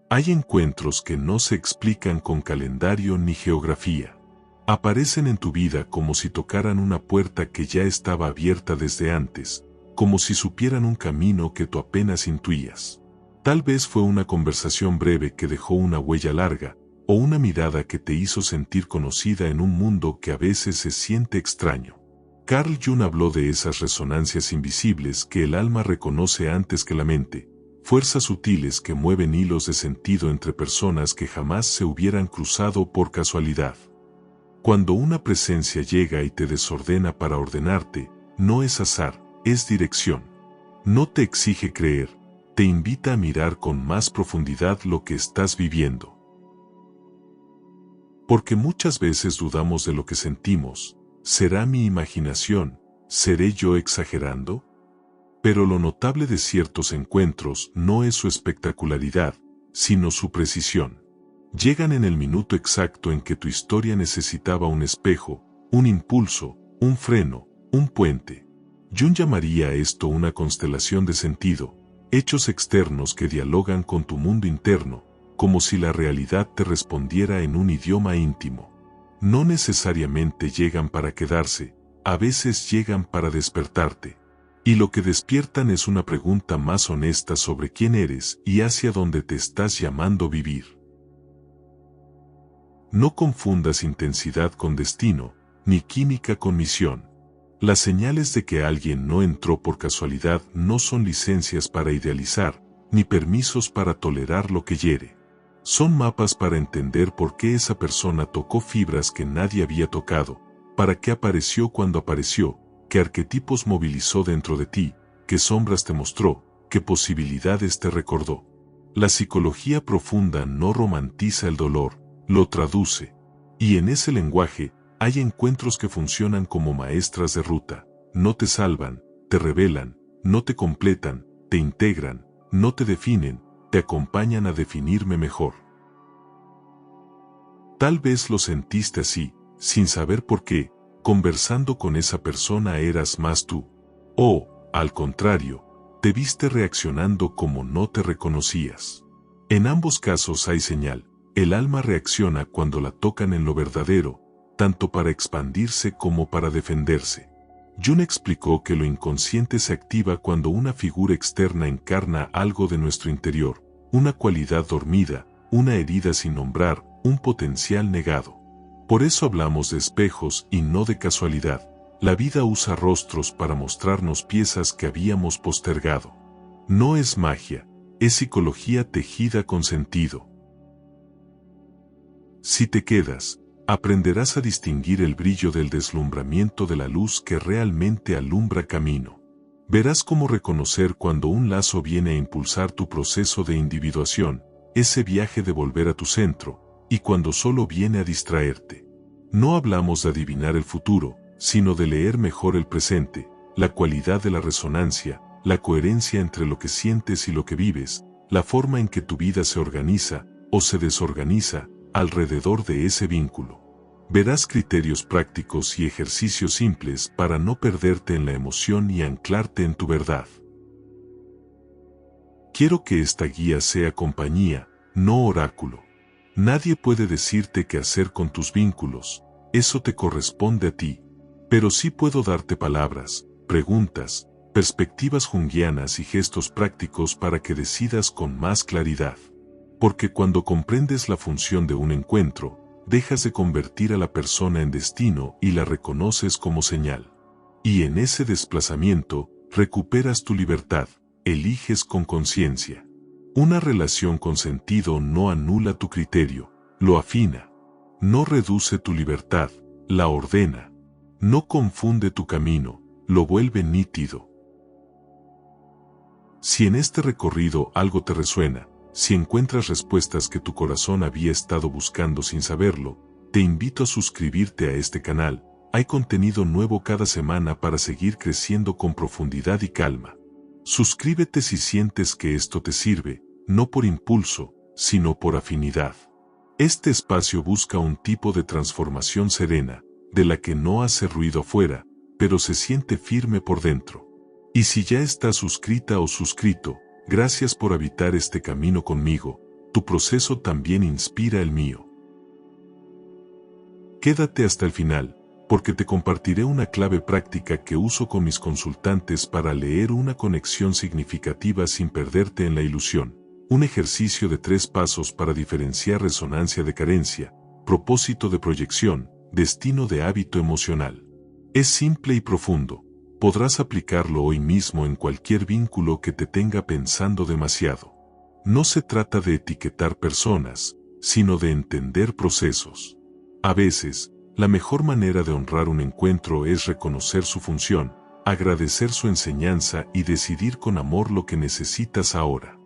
Hay encuentros que no se explican con calendario ni geografía. Aparecen en tu vida como si tocaran una puerta que ya estaba abierta desde antes, como si supieran un camino que tú apenas intuías. Tal vez fue una conversación breve que dejó una huella larga, o una mirada que te hizo sentir conocida en un mundo que a veces se siente extraño. Carl Jung habló de esas resonancias invisibles que el alma reconoce antes que la mente, fuerzas sutiles que mueven hilos de sentido entre personas que jamás se hubieran cruzado por casualidad. Cuando una presencia llega y te desordena para ordenarte, no es azar, es dirección. No te exige creer, te invita a mirar con más profundidad lo que estás viviendo. Porque muchas veces dudamos de lo que sentimos. ¿Será mi imaginación? ¿Seré yo exagerando? Pero lo notable de ciertos encuentros no es su espectacularidad, sino su precisión. Llegan en el minuto exacto en que tu historia necesitaba un espejo, un impulso, un freno, un puente. Jung llamaría a esto una constelación de sentido, hechos externos que dialogan con tu mundo interno, como si la realidad te respondiera en un idioma íntimo. No necesariamente llegan para quedarse, a veces llegan para despertarte. Y lo que despiertan es una pregunta más honesta sobre quién eres y hacia dónde te estás llamando vivir. No confundas intensidad con destino, ni química con misión. Las señales de que alguien no entró por casualidad no son licencias para idealizar, ni permisos para tolerar lo que hiere. Son mapas para entender por qué esa persona tocó fibras que nadie había tocado, para qué apareció cuando apareció, qué arquetipos movilizó dentro de ti, qué sombras te mostró, qué posibilidades te recordó. La psicología profunda no romantiza el dolor, lo traduce. Y en ese lenguaje, hay encuentros que funcionan como maestras de ruta. No te salvan, te revelan, no te completan, te integran, no te definen, te acompañan a definirme mejor. Tal vez lo sentiste así, sin saber por qué, conversando con esa persona eras más tú. O, al contrario, te viste reaccionando como no te reconocías. En ambos casos hay señal, el alma reacciona cuando la tocan en lo verdadero, tanto para expandirse como para defenderse. Jung explicó que lo inconsciente se activa cuando una figura externa encarna algo de nuestro interior, una cualidad dormida, una herida sin nombrar, un potencial negado. Por eso hablamos de espejos y no de casualidad. La vida usa rostros para mostrarnos piezas que habíamos postergado. No es magia, es psicología tejida con sentido. Si te quedas, aprenderás a distinguir el brillo del deslumbramiento de la luz que realmente alumbra camino. Verás cómo reconocer cuando un lazo viene a impulsar tu proceso de individuación, ese viaje de volver a tu centro, y cuando solo viene a distraerte. No hablamos de adivinar el futuro, sino de leer mejor el presente, la cualidad de la resonancia, la coherencia entre lo que sientes y lo que vives, la forma en que tu vida se organiza, o se desorganiza, alrededor de ese vínculo. Verás criterios prácticos y ejercicios simples para no perderte en la emoción y anclarte en tu verdad. Quiero que esta guía sea compañía, no oráculo. Nadie puede decirte qué hacer con tus vínculos, eso te corresponde a ti. Pero sí puedo darte palabras, preguntas, perspectivas junguianas y gestos prácticos para que decidas con más claridad. Porque cuando comprendes la función de un encuentro, dejas de convertir a la persona en destino y la reconoces como señal. Y en ese desplazamiento, recuperas tu libertad, eliges con conciencia. Una relación con sentido no anula tu criterio, lo afina. No reduce tu libertad, la ordena. No confunde tu camino, lo vuelve nítido. Si en este recorrido algo te resuena, si encuentras respuestas que tu corazón había estado buscando sin saberlo, te invito a suscribirte a este canal. Hay contenido nuevo cada semana para seguir creciendo con profundidad y calma. Suscríbete si sientes que esto te sirve, no por impulso, sino por afinidad. Este espacio busca un tipo de transformación serena, de la que no hace ruido afuera, pero se siente firme por dentro. Y si ya estás suscrita o suscrito, gracias por habitar este camino conmigo. tu proceso también inspira el mío. Quédate hasta el final, porque te compartiré una clave práctica que uso con mis consultantes para leer una conexión significativa sin perderte en la ilusión. Un ejercicio de 3 pasos para diferenciar resonancia de carencia, propósito de proyección, destino de hábito emocional. Es simple y profundo. Podrás aplicarlo hoy mismo en cualquier vínculo que te tenga pensando demasiado. No se trata de etiquetar personas, sino de entender procesos. A veces, la mejor manera de honrar un encuentro es reconocer su función, agradecer su enseñanza y decidir con amor lo que necesitas ahora.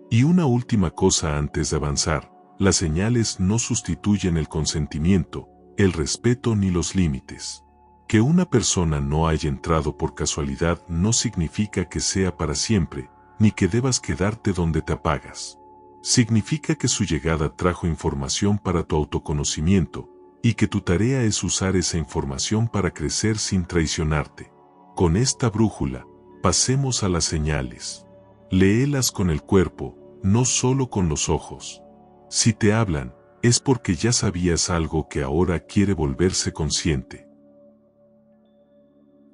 Y una última cosa antes de avanzar, las señales no sustituyen el consentimiento, el respeto ni los límites. Que una persona no haya entrado por casualidad no significa que sea para siempre, ni que debas quedarte donde te apagas. Significa que su llegada trajo información para tu autoconocimiento, y que tu tarea es usar esa información para crecer sin traicionarte. Con esta brújula, pasemos a las señales. Léelas con el cuerpo, no solo con los ojos. Si te hablan, es porque ya sabías algo que ahora quiere volverse consciente.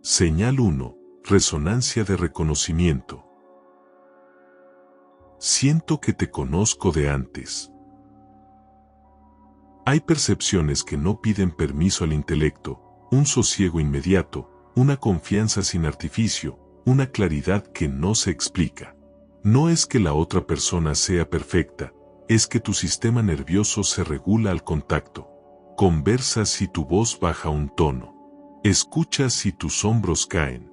Señal 1. Resonancia de reconocimiento. Siento que te conozco de antes. Hay percepciones que no piden permiso al intelecto, un sosiego inmediato, una confianza sin artificio, una claridad que no se explica. No es que la otra persona sea perfecta, es que tu sistema nervioso se regula al contacto. Conversas si tu voz baja un tono. Escuchas si tus hombros caen.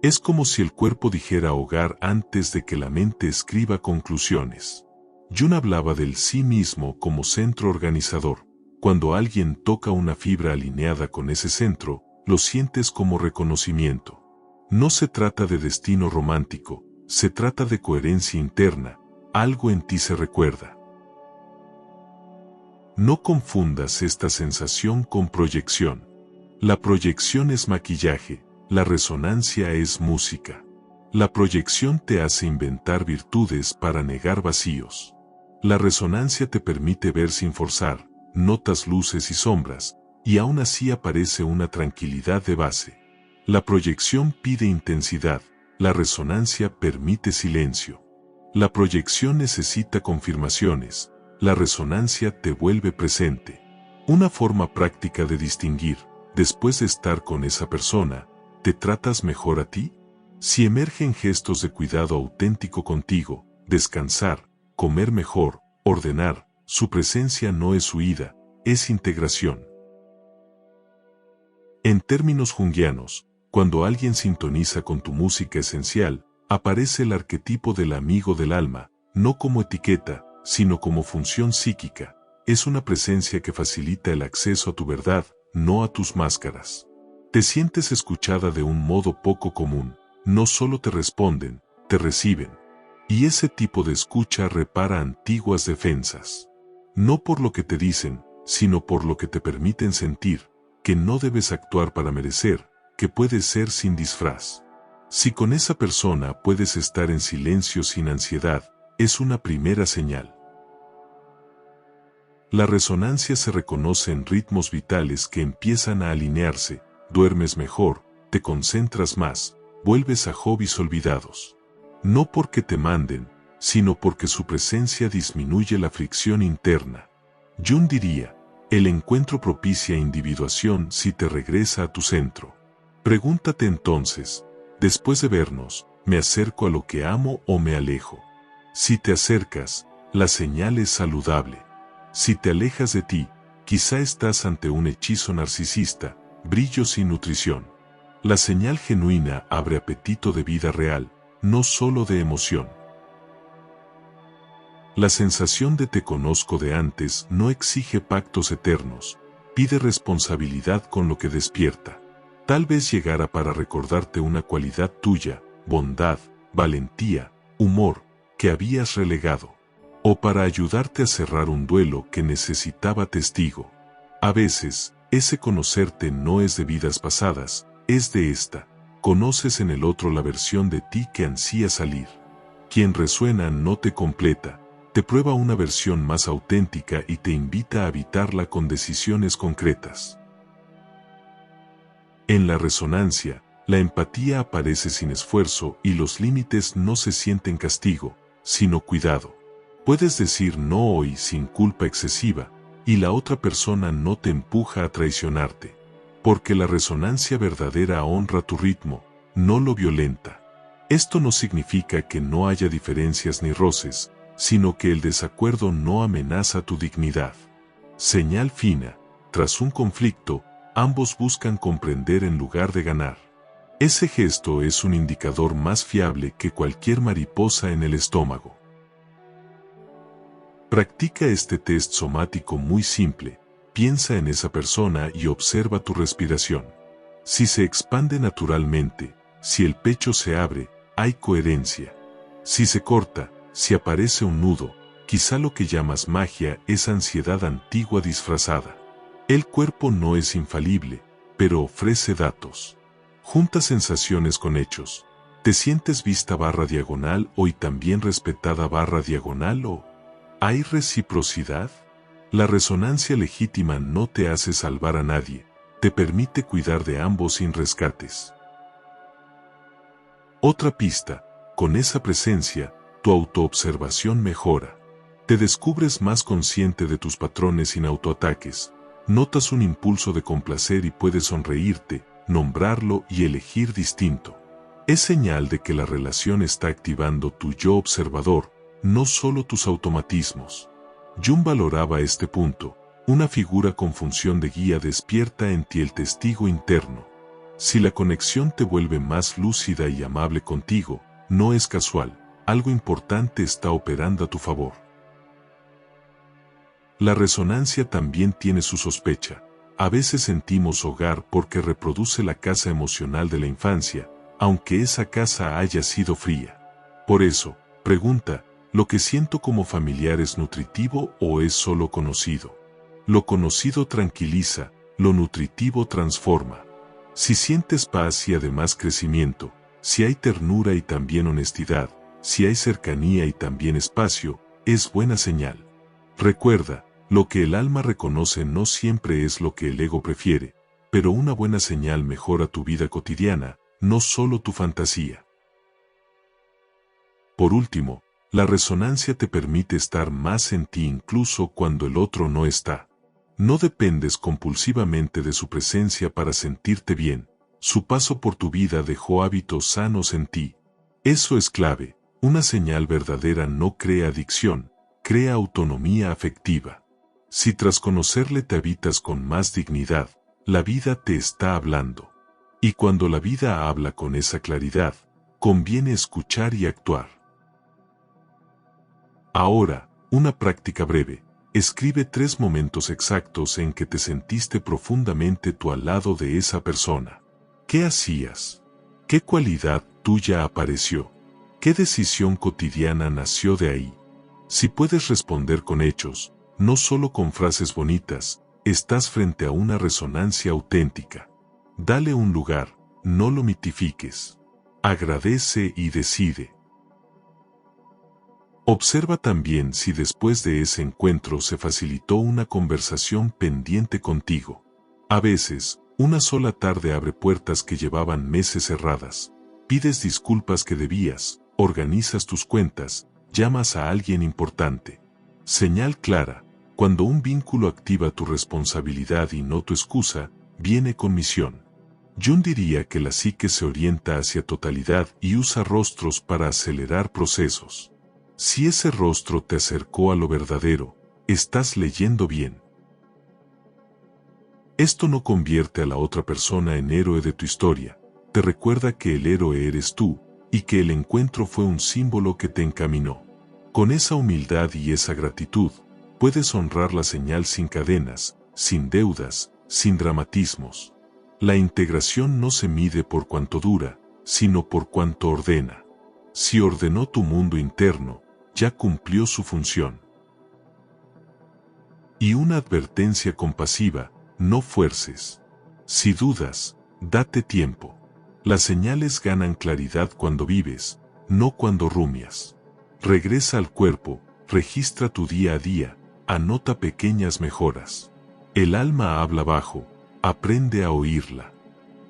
Es como si el cuerpo dijera hogar antes de que la mente escriba conclusiones. Jung hablaba del sí mismo como centro organizador. Cuando alguien toca una fibra alineada con ese centro, lo sientes como reconocimiento. No se trata de destino romántico, se trata de coherencia interna, algo en ti se recuerda. No confundas esta sensación con proyección. La proyección es maquillaje, la resonancia es música. La proyección te hace inventar virtudes para negar vacíos. La resonancia te permite ver sin forzar, notas luces y sombras, y aún así aparece una tranquilidad de base. La proyección pide intensidad, la resonancia permite silencio. La proyección necesita confirmaciones, la resonancia te vuelve presente. Una forma práctica de distinguir, después de estar con esa persona, ¿te tratas mejor a ti? Si emergen gestos de cuidado auténtico contigo, descansar, comer mejor, ordenar, su presencia no es huida, es integración. En términos junguianos, cuando alguien sintoniza con tu música esencial, aparece el arquetipo del amigo del alma, no como etiqueta, sino como función psíquica. Es una presencia que facilita el acceso a tu verdad, no a tus máscaras. Te sientes escuchada de un modo poco común, no solo te responden, te reciben. Y ese tipo de escucha repara antiguas defensas. No por lo que te dicen, sino por lo que te permiten sentir, que no debes actuar para merecer, que puedes ser sin disfraz. Si con esa persona puedes estar en silencio sin ansiedad, es una primera señal. La resonancia se reconoce en ritmos vitales que empiezan a alinearse, duermes mejor, te concentras más, vuelves a hobbies olvidados. No porque te manden, sino porque su presencia disminuye la fricción interna. Jung diría, el encuentro propicia individuación si te regresa a tu centro. Pregúntate entonces, después de vernos, ¿me acerco a lo que amo o me alejo? Si te acercas, la señal es saludable. Si te alejas de ti, quizá estás ante un hechizo narcisista, brillo sin nutrición. La señal genuina abre apetito de vida real, no solo de emoción. La sensación de te conozco de antes no exige pactos eternos, pide responsabilidad con lo que despierta. Tal vez llegara para recordarte una cualidad tuya, bondad, valentía, humor, que habías relegado. O para ayudarte a cerrar un duelo que necesitaba testigo. A veces, ese conocerte no es de vidas pasadas, es de esta. Conoces en el otro la versión de ti que ansía salir. Quien resuena no te completa, te prueba una versión más auténtica y te invita a habitarla con decisiones concretas. En la resonancia, la empatía aparece sin esfuerzo y los límites no se sienten castigo, sino cuidado. Puedes decir no hoy sin culpa excesiva, y la otra persona no te empuja a traicionarte, porque la resonancia verdadera honra tu ritmo, no lo violenta. Esto no significa que no haya diferencias ni roces, sino que el desacuerdo no amenaza tu dignidad. Señal fina: tras un conflicto, ambos buscan comprender en lugar de ganar. Ese gesto es un indicador más fiable que cualquier mariposa en el estómago. Practica este test somático muy simple. Piensa en esa persona y observa tu respiración. Si se expande naturalmente, si el pecho se abre, hay coherencia. Si se corta, si aparece un nudo, quizá lo que llamas magia es ansiedad antigua disfrazada. El cuerpo no es infalible, pero ofrece datos. Junta sensaciones con hechos. ¿Te sientes vista /diagonal o y también respetada /diagonal o? ¿Hay reciprocidad? La resonancia legítima no te hace salvar a nadie, te permite cuidar de ambos sin rescates. Otra pista: con esa presencia, tu autoobservación mejora. Te descubres más consciente de tus patrones sin autoataques, notas un impulso de complacer y puedes sonreírte, nombrarlo y elegir distinto. Es señal de que la relación está activando tu yo observador, no solo tus automatismos. Jung valoraba este punto: una figura con función de guía despierta en ti el testigo interno. Si la conexión te vuelve más lúcida y amable contigo, no es casual, algo importante está operando a tu favor. La resonancia también tiene su sospecha. A veces sentimos hogar porque reproduce la casa emocional de la infancia, aunque esa casa haya sido fría. Por eso, pregunta: ¿lo que siento como familiar es nutritivo o es solo conocido? Lo conocido tranquiliza, lo nutritivo transforma. Si sientes paz y además crecimiento, si hay ternura y también honestidad, si hay cercanía y también espacio, es buena señal. Recuerda, lo que el alma reconoce no siempre es lo que el ego prefiere, pero una buena señal mejora tu vida cotidiana, no solo tu fantasía. Por último, la resonancia te permite estar más en ti incluso cuando el otro no está. No dependes compulsivamente de su presencia para sentirte bien. Su paso por tu vida dejó hábitos sanos en ti. Eso es clave. Una señal verdadera no crea adicción, crea autonomía afectiva. Si tras conocerle te habitas con más dignidad, la vida te está hablando. Y cuando la vida habla con esa claridad, conviene escuchar y actuar. Ahora, una práctica breve. Escribe 3 momentos exactos en que te sentiste profundamente tú al lado de esa persona. ¿Qué hacías? ¿Qué cualidad tuya apareció? ¿Qué decisión cotidiana nació de ahí? Si puedes responder con hechos, no solo con frases bonitas, estás frente a una resonancia auténtica. Dale un lugar, no lo mitifiques. Agradece y decide. Observa también si después de ese encuentro se facilitó una conversación pendiente contigo. A veces, una sola tarde abre puertas que llevaban meses cerradas. Pides disculpas que debías, organizas tus cuentas, llamas a alguien importante. Señal clara: cuando un vínculo activa tu responsabilidad y no tu excusa, viene con misión. Jung diría que la psique se orienta hacia totalidad y usa rostros para acelerar procesos. Si ese rostro te acercó a lo verdadero, estás leyendo bien. Esto no convierte a la otra persona en héroe de tu historia, te recuerda que el héroe eres tú, y que el encuentro fue un símbolo que te encaminó. Con esa humildad y esa gratitud, puedes honrar la señal sin cadenas, sin deudas, sin dramatismos. La integración no se mide por cuánto dura, sino por cuánto ordena. Si ordenó tu mundo interno, ya cumplió su función. Y una advertencia compasiva: no fuerces. Si dudas, date tiempo. Las señales ganan claridad cuando vives, no cuando rumias. Regresa al cuerpo, registra tu día a día, anota pequeñas mejoras. El alma habla bajo, aprende a oírla.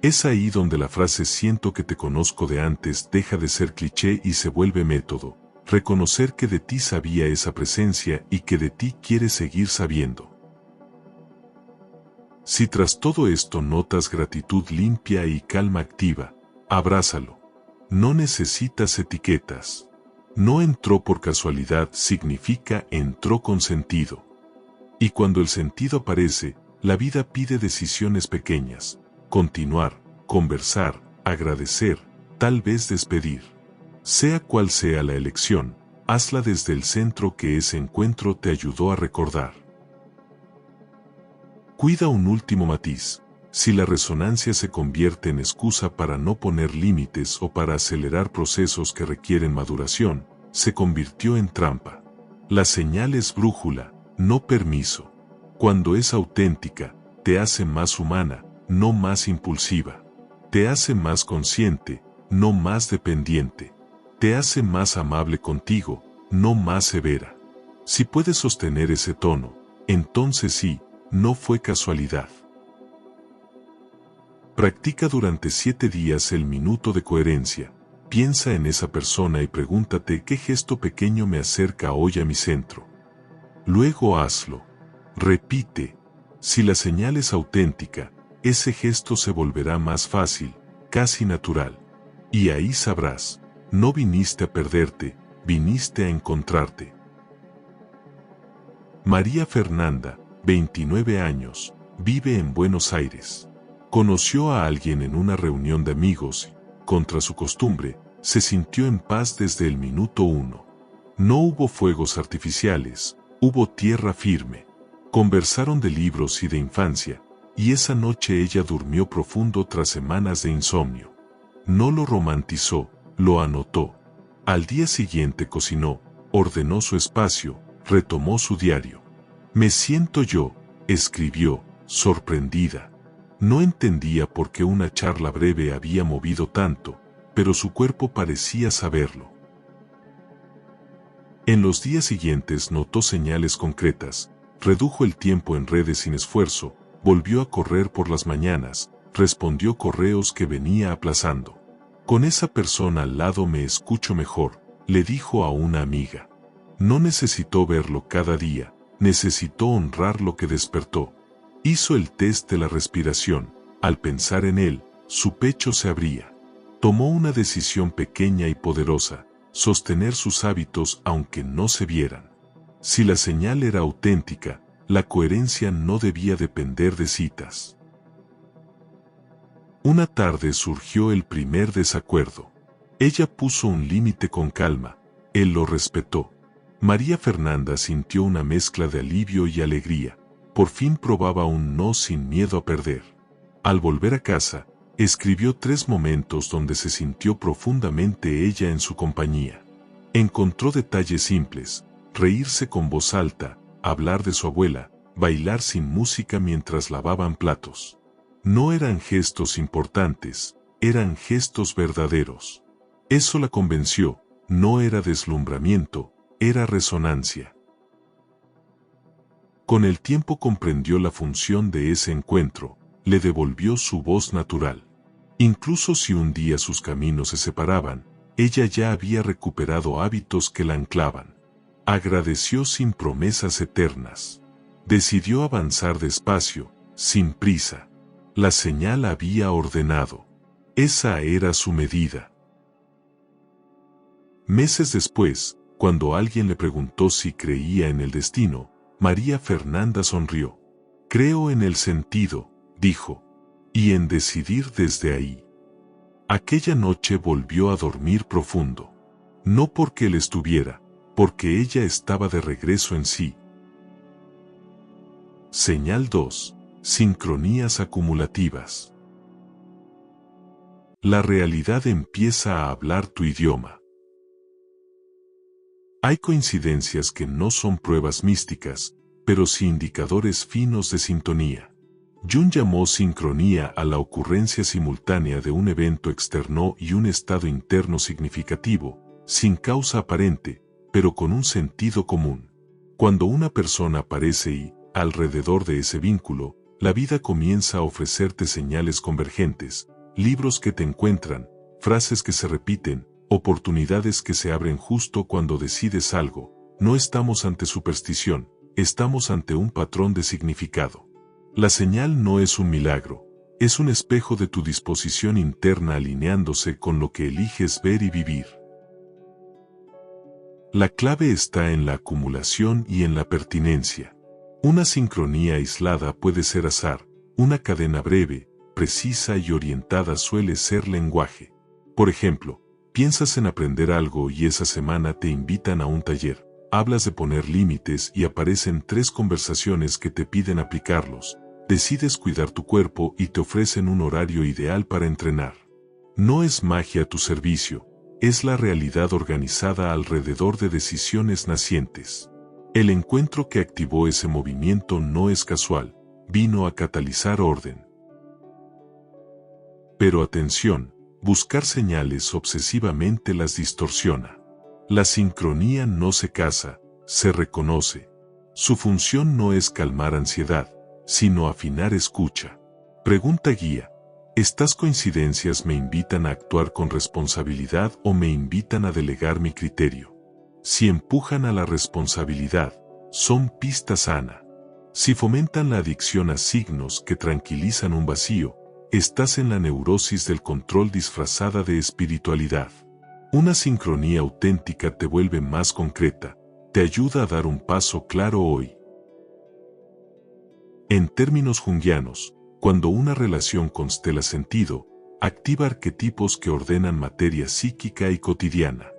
Es ahí donde la frase "siento que te conozco de antes" deja de ser cliché y se vuelve método. Reconocer que de ti sabía esa presencia y que de ti quiere seguir sabiendo. Si tras todo esto notas gratitud limpia y calma activa, abrázalo. No necesitas etiquetas. No entró por casualidad significa entró con sentido. Y cuando el sentido aparece, la vida pide decisiones pequeñas. Continuar, conversar, agradecer, tal vez despedir. Sea cual sea la elección, hazla desde el centro que ese encuentro te ayudó a recordar. Cuida un último matiz. Si la resonancia se convierte en excusa para no poner límites o para acelerar procesos que requieren maduración, se convirtió en trampa. La señal es brújula, no permiso. Cuando es auténtica, te hace más humana, no más impulsiva. Te hace más consciente, no más dependiente. Te hace más amable contigo, no más severa. Si puedes sostener ese tono, entonces sí, no fue casualidad. Practica durante 7 días el minuto de coherencia. Piensa en esa persona y pregúntate qué gesto pequeño me acerca hoy a mi centro. Luego hazlo. Repite. Si la señal es auténtica, ese gesto se volverá más fácil, casi natural. Y ahí sabrás, no viniste a perderte, viniste a encontrarte. María Fernanda, 29 años, vive en Buenos Aires. Conoció a alguien en una reunión de amigos y, contra su costumbre, se sintió en paz desde el minuto 1. No hubo fuegos artificiales, hubo tierra firme. Conversaron de libros y de infancia, y esa noche ella durmió profundo tras semanas de insomnio. No lo romantizó, lo anotó. Al día siguiente cocinó, ordenó su espacio, retomó su diario. Me siento yo, escribió, sorprendida. No entendía por qué una charla breve había movido tanto, pero su cuerpo parecía saberlo. En los días siguientes notó señales concretas, redujo el tiempo en redes sin esfuerzo, volvió a correr por las mañanas, respondió correos que venía aplazando. Con esa persona al lado me escucho mejor, le dijo a una amiga. No necesitó verlo cada día, necesitó honrar lo que despertó. Hizo el test de la respiración, al pensar en él, su pecho se abría. Tomó una decisión pequeña y poderosa, sostener sus hábitos aunque no se vieran. Si la señal era auténtica, la coherencia no debía depender de citas. Una tarde surgió el primer desacuerdo. Ella puso un límite con calma, él lo respetó. María Fernanda sintió una mezcla de alivio y alegría. Por fin probaba un no sin miedo a perder. Al volver a casa, escribió 3 momentos donde se sintió profundamente ella en su compañía. Encontró detalles simples, reírse con voz alta, hablar de su abuela, bailar sin música mientras lavaban platos. No eran gestos importantes, eran gestos verdaderos. Eso la convenció, no era deslumbramiento, era resonancia. Con el tiempo comprendió la función de ese encuentro, le devolvió su voz natural. Incluso si un día sus caminos se separaban, ella ya había recuperado hábitos que la anclaban. Agradeció sin promesas eternas. Decidió avanzar despacio, sin prisa. La señal había ordenado. Esa era su medida. Meses después, cuando alguien le preguntó si creía en el destino, María Fernanda sonrió. Creo en el sentido, dijo, y en decidir desde ahí. Aquella noche volvió a dormir profundo. No porque él estuviera, porque ella estaba de regreso en sí. Señal 2. Sincronías acumulativas. La realidad empieza a hablar tu idioma. Hay coincidencias que no son pruebas místicas, pero sí indicadores finos de sintonía. Jung llamó sincronía a la ocurrencia simultánea de un evento externo y un estado interno significativo, sin causa aparente, pero con un sentido común. Cuando una persona aparece y, alrededor de ese vínculo, la vida comienza a ofrecerte señales convergentes, libros que te encuentran, frases que se repiten, oportunidades que se abren justo cuando decides algo. No estamos ante superstición, estamos ante un patrón de significado. La señal no es un milagro, es un espejo de tu disposición interna alineándose con lo que eliges ver y vivir. La clave está en la acumulación y en la pertinencia. Una sincronía aislada puede ser azar, una cadena breve, precisa y orientada suele ser lenguaje. Por ejemplo, piensas en aprender algo y esa semana te invitan a un taller, hablas de poner límites y aparecen 3 conversaciones que te piden aplicarlos, decides cuidar tu cuerpo y te ofrecen un horario ideal para entrenar. No es magia a tu servicio, es la realidad organizada alrededor de decisiones nacientes. El encuentro que activó ese movimiento no es casual, vino a catalizar orden. Pero atención, buscar señales obsesivamente las distorsiona. La sincronía no se caza, se reconoce. Su función no es calmar ansiedad, sino afinar escucha. Pregunta guía: ¿estas coincidencias me invitan a actuar con responsabilidad o me invitan a delegar mi criterio? Si empujan a la responsabilidad, son pista sana. Si fomentan la adicción a signos que tranquilizan un vacío, estás en la neurosis del control disfrazada de espiritualidad. Una sincronía auténtica te vuelve más concreta, te ayuda a dar un paso claro hoy. En términos junguianos, cuando una relación constela sentido, activa arquetipos que ordenan materia psíquica y cotidiana.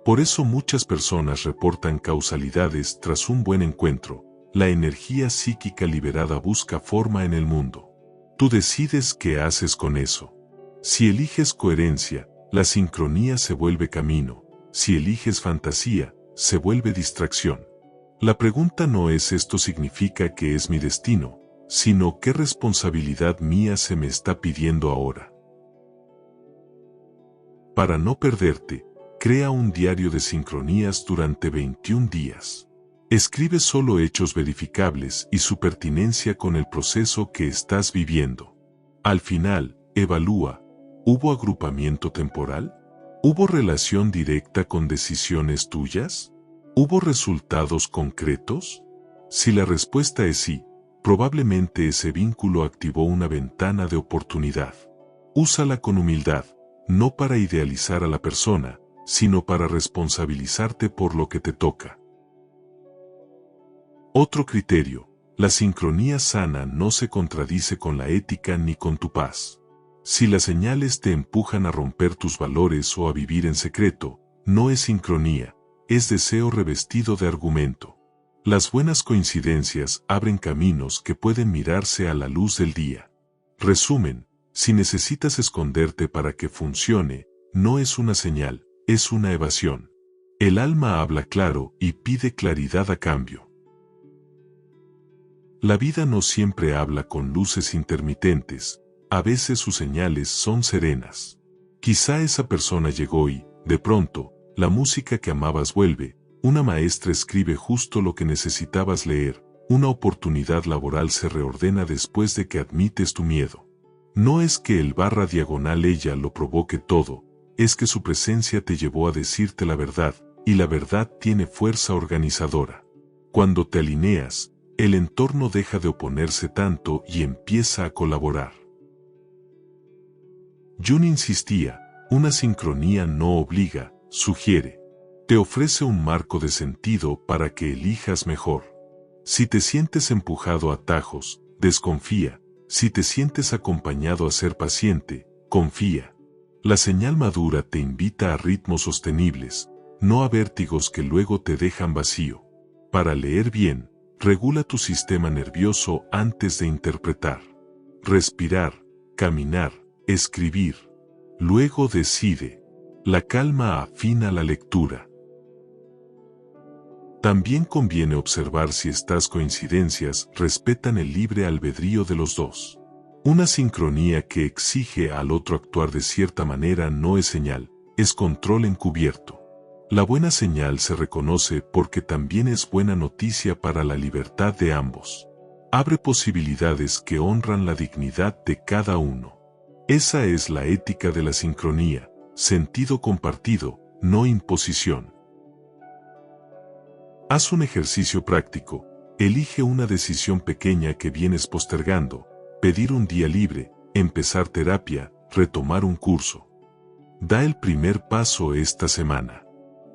Por eso muchas personas reportan causalidades tras un buen encuentro. La energía psíquica liberada busca forma en el mundo. Tú decides qué haces con eso. Si eliges coherencia, la sincronía se vuelve camino. Si eliges fantasía, se vuelve distracción. La pregunta no es ¿esto significa que es mi destino?, sino ¿qué responsabilidad mía se me está pidiendo ahora? Para no perderte, crea un diario de sincronías durante 21 días. Escribe solo hechos verificables y su pertinencia con el proceso que estás viviendo. Al final, evalúa: ¿hubo agrupamiento temporal? ¿Hubo relación directa con decisiones tuyas? ¿Hubo resultados concretos? Si la respuesta es sí, probablemente ese vínculo activó una ventana de oportunidad. Úsala con humildad, no para idealizar a la persona, sino para responsabilizarte por lo que te toca. Otro criterio: la sincronía sana no se contradice con la ética ni con tu paz. Si las señales te empujan a romper tus valores o a vivir en secreto, no es sincronía, es deseo revestido de argumento. Las buenas coincidencias abren caminos que pueden mirarse a la luz del día. Resumen: si necesitas esconderte para que funcione, no es una señal, es una evasión. El alma habla claro y pide claridad a cambio. La vida no siempre habla con luces intermitentes, a veces sus señales son serenas. Quizá esa persona llegó y, de pronto, la música que amabas vuelve, una maestra escribe justo lo que necesitabas leer, una oportunidad laboral se reordena después de que admites tu miedo. No es que el / ella lo provoque todo, es que su presencia te llevó a decirte la verdad, y la verdad tiene fuerza organizadora. Cuando te alineas, el entorno deja de oponerse tanto y empieza a colaborar. Jung insistía: una sincronía no obliga, sugiere. Te ofrece un marco de sentido para que elijas mejor. Si te sientes empujado a atajos, desconfía. Si te sientes acompañado a ser paciente, confía. La señal madura te invita a ritmos sostenibles, no a vértigos que luego te dejan vacío. Para leer bien, regula tu sistema nervioso antes de interpretar. Respirar, caminar, escribir. Luego decide. La calma afina la lectura. También conviene observar si estas coincidencias respetan el libre albedrío de los dos. Una sincronía que exige al otro actuar de cierta manera no es señal, es control encubierto. La buena señal se reconoce porque también es buena noticia para la libertad de ambos. Abre posibilidades que honran la dignidad de cada uno. Esa es la ética de la sincronía, sentido compartido, no imposición. Haz un ejercicio práctico, elige una decisión pequeña que vienes postergando, pedir un día libre, empezar terapia, retomar un curso. Da el primer paso esta semana.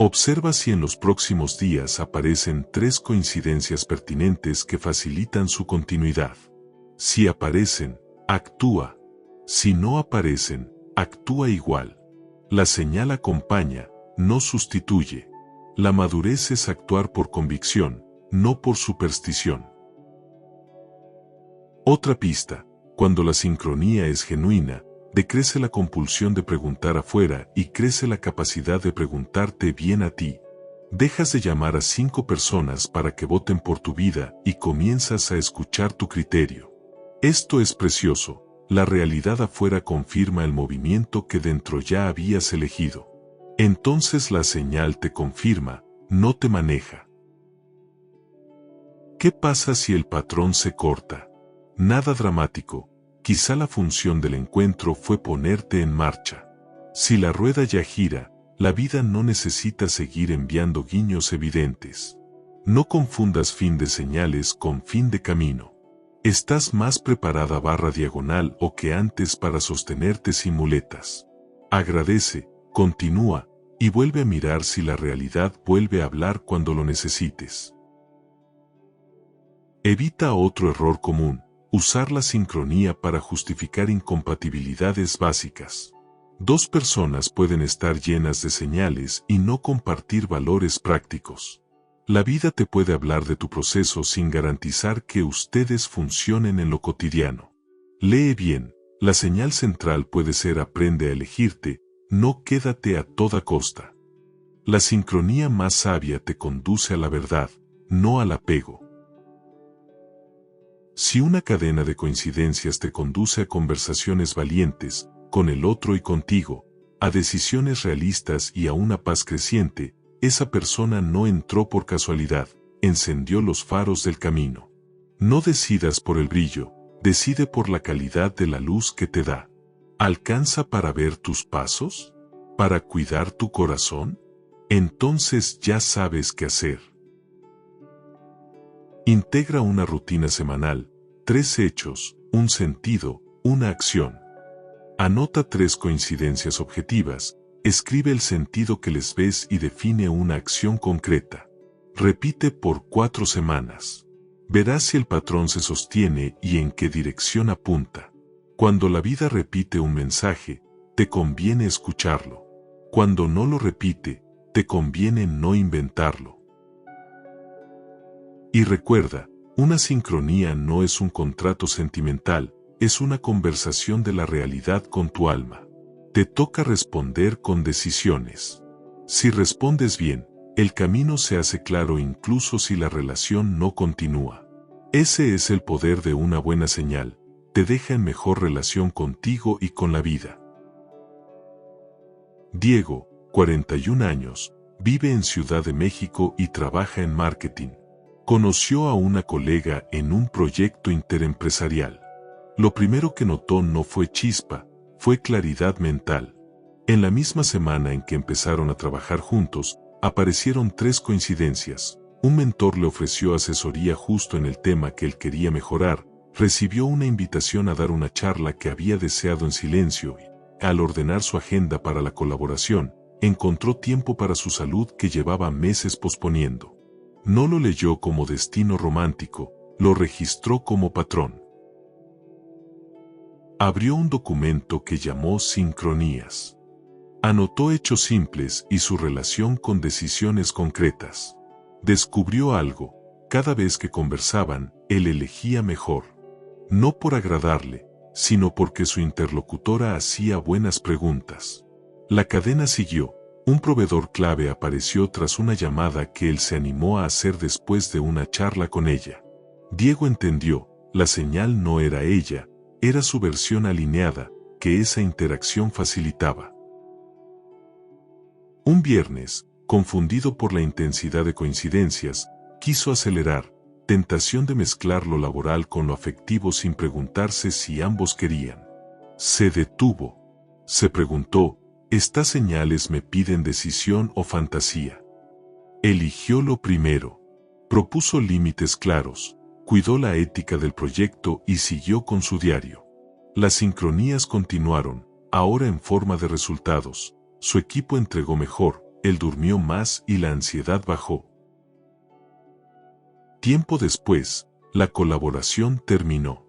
Observa si en los próximos días aparecen 3 coincidencias pertinentes que facilitan su continuidad. Si aparecen, actúa. Si no aparecen, actúa igual. La señal acompaña, no sustituye. La madurez es actuar por convicción, no por superstición. Otra pista: cuando la sincronía es genuina, decrece la compulsión de preguntar afuera y crece la capacidad de preguntarte bien a ti. Dejas de llamar a 5 personas para que voten por tu vida y comienzas a escuchar tu criterio. Esto es precioso, la realidad afuera confirma el movimiento que dentro ya habías elegido. Entonces la señal te confirma, no te maneja. ¿Qué pasa si el patrón se corta? Nada dramático. Quizá la función del encuentro fue ponerte en marcha. Si la rueda ya gira, la vida no necesita seguir enviando guiños evidentes. No confundas fin de señales con fin de camino. Estás más preparada /diagonal o que antes para sostenerte sin muletas. Agradece, continúa, y vuelve a mirar si la realidad vuelve a hablar cuando lo necesites. Evita otro error común: usar la sincronía para justificar incompatibilidades básicas. 2 personas pueden estar llenas de señales y no compartir valores prácticos. La vida te puede hablar de tu proceso sin garantizar que ustedes funcionen en lo cotidiano. Lee bien, la señal central puede ser: aprende a elegirte, no quédate a toda costa. La sincronía más sabia te conduce a la verdad, no al apego. Si una cadena de coincidencias te conduce a conversaciones valientes, con el otro y contigo, a decisiones realistas y a una paz creciente, esa persona no entró por casualidad, encendió los faros del camino. No decidas por el brillo, decide por la calidad de la luz que te da. ¿Alcanza para ver tus pasos? ¿Para cuidar tu corazón? Entonces ya sabes qué hacer. Integra una rutina semanal, 3 hechos, un sentido, una acción. Anota 3 coincidencias objetivas, escribe el sentido que les ves y define una acción concreta. Repite por 4 semanas. Verás si el patrón se sostiene y en qué dirección apunta. Cuando la vida repite un mensaje, te conviene escucharlo. Cuando no lo repite, te conviene no inventarlo. Y recuerda, una sincronía no es un contrato sentimental, es una conversación de la realidad con tu alma. Te toca responder con decisiones. Si respondes bien, el camino se hace claro incluso si la relación no continúa. Ese es el poder de una buena señal, te deja en mejor relación contigo y con la vida. Diego, 41 años, vive en Ciudad de México y trabaja en marketing. Conoció a una colega en un proyecto interempresarial. Lo primero que notó no fue chispa, fue claridad mental. En la misma semana en que empezaron a trabajar juntos, aparecieron 3 coincidencias. Un mentor le ofreció asesoría justo en el tema que él quería mejorar, recibió una invitación a dar una charla que había deseado en silencio y, al ordenar su agenda para la colaboración, encontró tiempo para su salud que llevaba meses posponiendo. No lo leyó como destino romántico, lo registró como patrón. Abrió un documento que llamó Sincronías. Anotó hechos simples y su relación con decisiones concretas. Descubrió algo: cada vez que conversaban, él elegía mejor. No por agradarle, sino porque su interlocutora hacía buenas preguntas. La cadena siguió. Un proveedor clave apareció tras una llamada que él se animó a hacer después de una charla con ella. Diego entendió, la señal no era ella, era su versión alineada, que esa interacción facilitaba. Un viernes, confundido por la intensidad de coincidencias, quiso acelerar, tentación de mezclar lo laboral con lo afectivo sin preguntarse si ambos querían. Se detuvo. Se preguntó, ¿estas señales me piden decisión o fantasía? Eligió lo primero. Propuso límites claros, cuidó la ética del proyecto y siguió con su diario. Las sincronías continuaron, ahora en forma de resultados. Su equipo entregó mejor, él durmió más y la ansiedad bajó. Tiempo después, la colaboración terminó.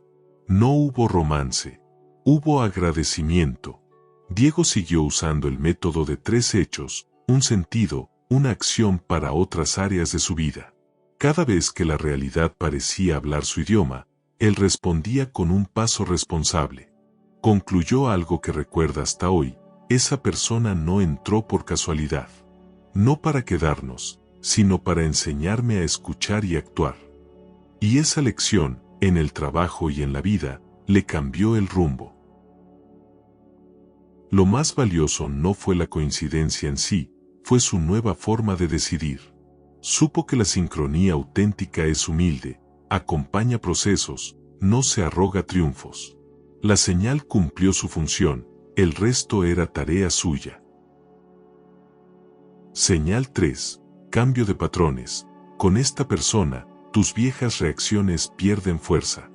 No hubo romance. Hubo agradecimiento. Diego siguió usando el método de 3 hechos, un sentido, una acción para otras áreas de su vida. Cada vez que la realidad parecía hablar su idioma, él respondía con un paso responsable. Concluyó algo que recuerda hasta hoy: esa persona no entró por casualidad. No para quedarnos, sino para enseñarme a escuchar y actuar. Y esa lección, en el trabajo y en la vida, le cambió el rumbo. Lo más valioso no fue la coincidencia en sí, fue su nueva forma de decidir. Supo que la sincronía auténtica es humilde, acompaña procesos, no se arroga triunfos. La señal cumplió su función, el resto era tarea suya. Señal 3. Cambio de patrones. Con esta persona, tus viejas reacciones pierden fuerza.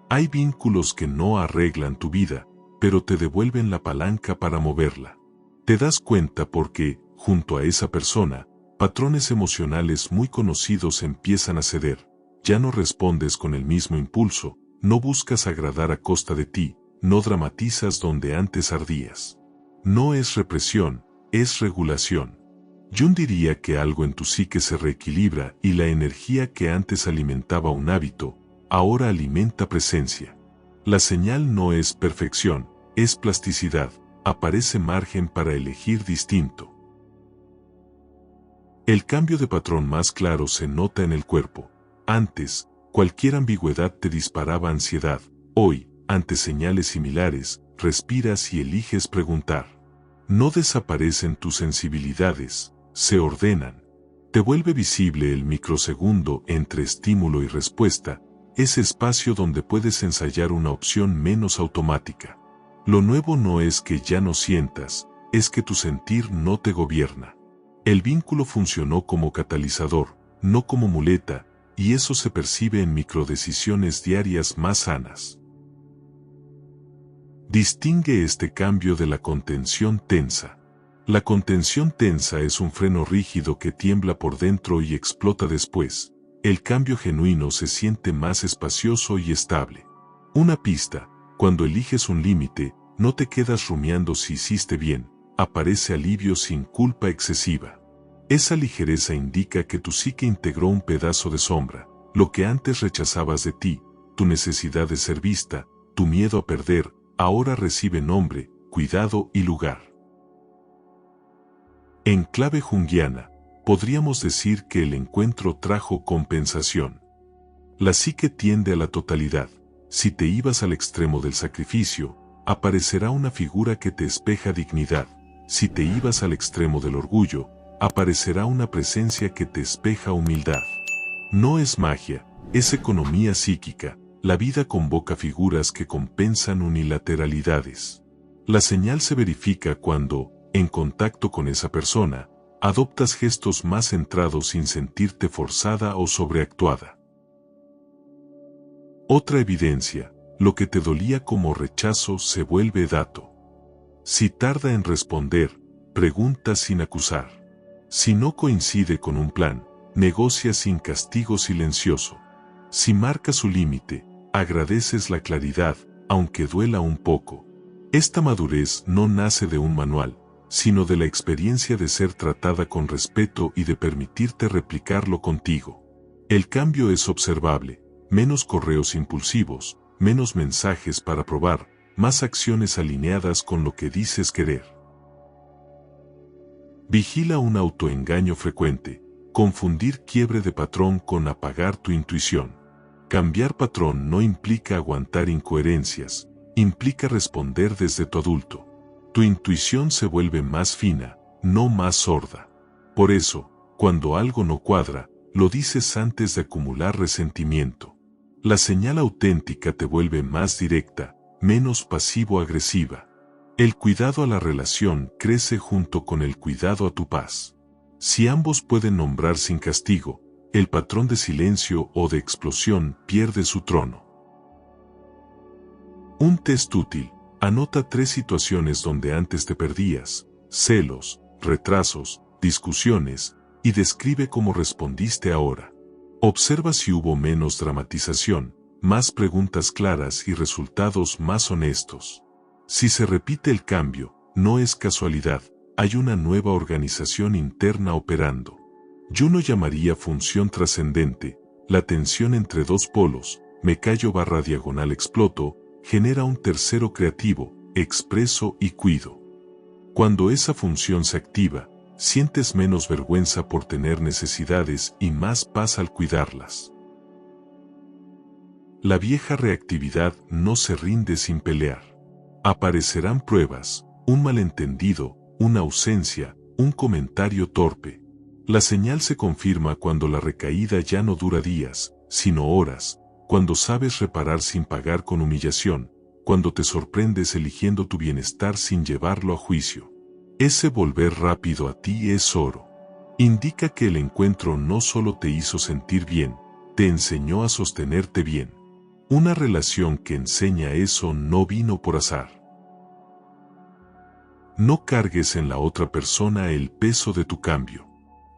Hay vínculos que no arreglan tu vida, pero te devuelven la palanca para moverla. Te das cuenta porque, junto a esa persona, patrones emocionales muy conocidos empiezan a ceder. Ya no respondes con el mismo impulso, no buscas agradar a costa de ti, no dramatizas donde antes ardías. No es represión, es regulación. Jung diría que algo en tu psique se reequilibra y la energía que antes alimentaba un hábito, ahora alimenta presencia. La señal no es perfección, es plasticidad, aparece margen para elegir distinto. El cambio de patrón más claro se nota en el cuerpo. Antes, cualquier ambigüedad te disparaba ansiedad. Hoy, ante señales similares, respiras y eliges preguntar. No desaparecen tus sensibilidades, se ordenan. Te vuelve visible el microsegundo entre estímulo y respuesta, ese espacio donde puedes ensayar una opción menos automática. Lo nuevo no es que ya no sientas, es que tu sentir no te gobierna. El vínculo funcionó como catalizador, no como muleta, y eso se percibe en microdecisiones diarias más sanas. Distingue este cambio de la contención tensa. La contención tensa es un freno rígido que tiembla por dentro y explota después. El cambio genuino se siente más espacioso y estable. Una pista: cuando eliges un límite, no te quedas rumiando si hiciste bien, aparece alivio sin culpa excesiva. Esa ligereza indica que tu psique integró un pedazo de sombra, lo que antes rechazabas de ti, tu necesidad de ser vista, tu miedo a perder, ahora recibe nombre, cuidado y lugar. En clave junguiana, podríamos decir que el encuentro trajo compensación. La psique tiende a la totalidad. Si te ibas al extremo del sacrificio, aparecerá una figura que te espeja dignidad. Si te ibas al extremo del orgullo, aparecerá una presencia que te espeja humildad. No es magia, es economía psíquica. La vida convoca figuras que compensan unilateralidades. La señal se verifica cuando, en contacto con esa persona, adoptas gestos más centrados sin sentirte forzada o sobreactuada. Otra evidencia: lo que te dolía como rechazo se vuelve dato. Si tarda en responder, pregunta sin acusar. Si no coincide con un plan, negocia sin castigo silencioso. Si marca su límite, agradeces la claridad, aunque duela un poco. Esta madurez no nace de un manual, sino de la experiencia de ser tratada con respeto y de permitirte replicarlo contigo. El cambio es observable: menos correos impulsivos, menos mensajes para probar, más acciones alineadas con lo que dices querer. Vigila un autoengaño frecuente: confundir quiebre de patrón con apagar tu intuición. Cambiar patrón no implica aguantar incoherencias, implica responder desde tu adulto. Tu intuición se vuelve más fina, no más sorda. Por eso, cuando algo no cuadra, lo dices antes de acumular resentimiento. La señal auténtica te vuelve más directa, menos pasivo-agresiva. El cuidado a la relación crece junto con el cuidado a tu paz. Si ambos pueden nombrar sin castigo, el patrón de silencio o de explosión pierde su trono. Un test útil. Anota 3 situaciones donde antes te perdías, celos, retrasos, discusiones, y describe cómo respondiste ahora. Observa si hubo menos dramatización, más preguntas claras y resultados más honestos. Si se repite el cambio, no es casualidad, hay una nueva organización interna operando. Yo no llamaría función trascendente, la tensión entre dos polos, me callo/exploto, genera un tercero creativo, expreso y cuido. Cuando esa función se activa, sientes menos vergüenza por tener necesidades y más paz al cuidarlas. La vieja reactividad no se rinde sin pelear. Aparecerán pruebas, un malentendido, una ausencia, un comentario torpe. La señal se confirma cuando la recaída ya no dura días, sino horas, cuando sabes reparar sin pagar con humillación, cuando te sorprendes eligiendo tu bienestar sin llevarlo a juicio. Ese volver rápido a ti es oro. Indica que el encuentro no solo te hizo sentir bien, te enseñó a sostenerte bien. Una relación que enseña eso no vino por azar. No cargues en la otra persona el peso de tu cambio.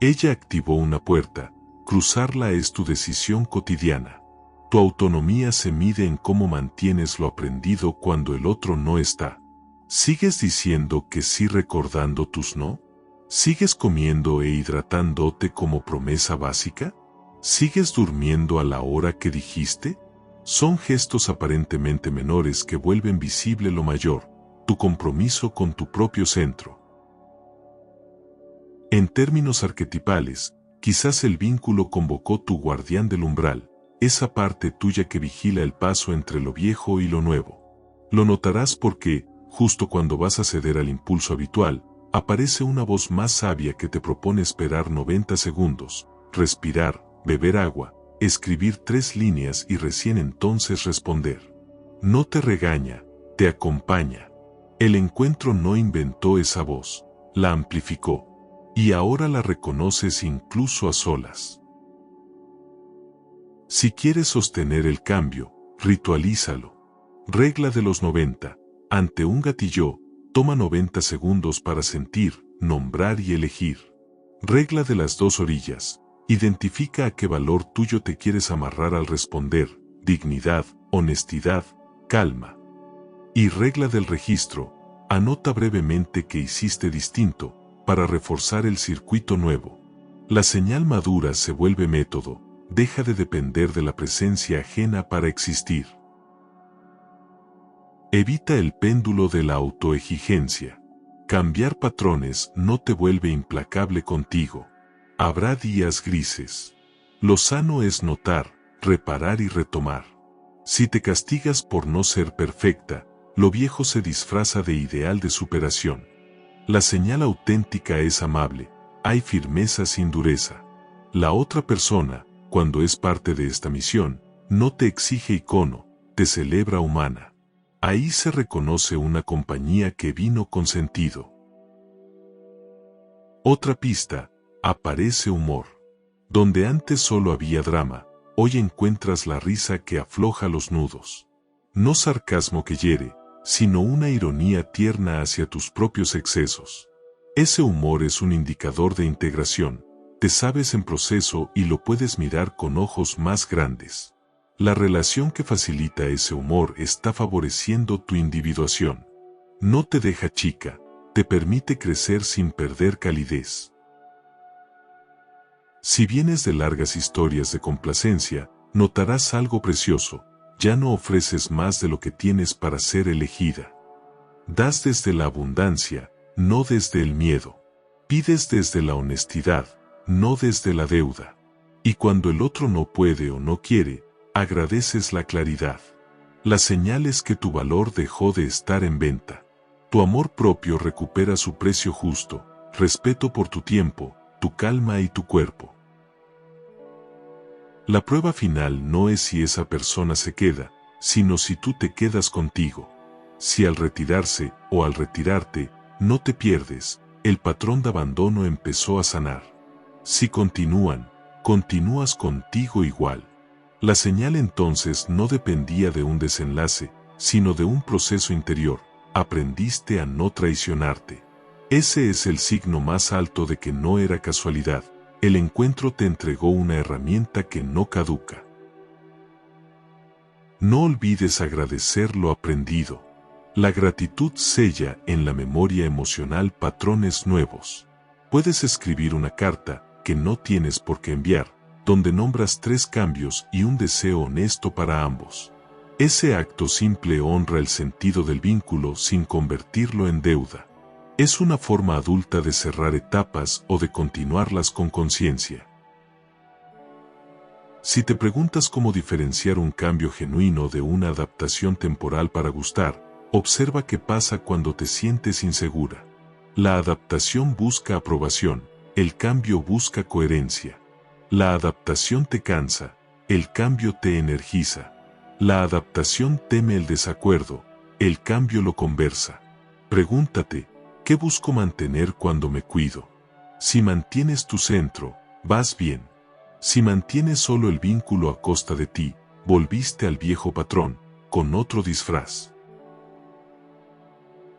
Ella activó una puerta, cruzarla es tu decisión cotidiana. Tu autonomía se mide en cómo mantienes lo aprendido cuando el otro no está. ¿Sigues diciendo que sí recordando tus no? ¿Sigues comiendo e hidratándote como promesa básica? ¿Sigues durmiendo a la hora que dijiste? Son gestos aparentemente menores que vuelven visible lo mayor, tu compromiso con tu propio centro. En términos arquetipales, quizás el vínculo convocó tu guardián del umbral, esa parte tuya que vigila el paso entre lo viejo y lo nuevo. Lo notarás porque, justo cuando vas a ceder al impulso habitual, aparece una voz más sabia que te propone esperar 90 segundos, respirar, beber agua, escribir 3 líneas y recién entonces responder. No te regaña, te acompaña. El encuentro no inventó esa voz, la amplificó, y ahora la reconoces incluso a solas. Si quieres sostener el cambio, ritualízalo. Regla de los 90. Ante un gatillo, toma 90 segundos para sentir, nombrar y elegir. Regla de las 2 orillas. Identifica a qué valor tuyo te quieres amarrar al responder, dignidad, honestidad, calma. Y regla del registro. Anota brevemente qué hiciste distinto, para reforzar el circuito nuevo. La señal madura se vuelve método, deja de depender de la presencia ajena para existir. Evita el péndulo de la autoexigencia. Cambiar patrones no te vuelve implacable contigo. Habrá días grises. Lo sano es notar, reparar y retomar. Si te castigas por no ser perfecta, lo viejo se disfraza de ideal de superación. La señal auténtica es amable, hay firmeza sin dureza. La otra persona, cuando es parte de esta misión, no te exige icono, te celebra humana. Ahí se reconoce una compañía que vino con sentido. Otra pista, aparece humor. Donde antes solo había drama, hoy encuentras la risa que afloja los nudos. No sarcasmo que hiere, sino una ironía tierna hacia tus propios excesos. Ese humor es un indicador de integración, te sabes en proceso y lo puedes mirar con ojos más grandes. La relación que facilita ese humor está favoreciendo tu individuación. No te deja chica, te permite crecer sin perder calidez. Si vienes de largas historias de complacencia, notarás algo precioso. Ya no ofreces más de lo que tienes para ser elegida. Das desde la abundancia, no desde el miedo. Pides desde la honestidad, no desde la deuda. Y cuando el otro no puede o no quiere, agradeces la claridad. La señal es que tu valor dejó de estar en venta. Tu amor propio recupera su precio justo, respeto por tu tiempo, tu calma y tu cuerpo. La prueba final no es si esa persona se queda, sino si tú te quedas contigo. Si al retirarse o al retirarte, no te pierdes, el patrón de abandono empezó a sanar. Si continúas contigo igual. La señal entonces no dependía de un desenlace, sino de un proceso interior. Aprendiste a no traicionarte. Ese es el signo más alto de que no era casualidad. El encuentro te entregó una herramienta que no caduca. No olvides agradecer lo aprendido. La gratitud sella en la memoria emocional patrones nuevos. Puedes escribir una carta, que no tienes por qué enviar, donde nombras 3 cambios y un deseo honesto para ambos. Ese acto simple honra el sentido del vínculo sin convertirlo en deuda. Es una forma adulta de cerrar etapas o de continuarlas con conciencia. Si te preguntas cómo diferenciar un cambio genuino de una adaptación temporal para gustar, observa qué pasa cuando te sientes insegura. La adaptación busca aprobación, el cambio busca coherencia. La adaptación te cansa, el cambio te energiza. La adaptación teme el desacuerdo, el cambio lo conversa. Pregúntate, ¿qué busco mantener cuando me cuido? Si mantienes tu centro, vas bien. Si mantienes solo el vínculo a costa de ti, volviste al viejo patrón, con otro disfraz.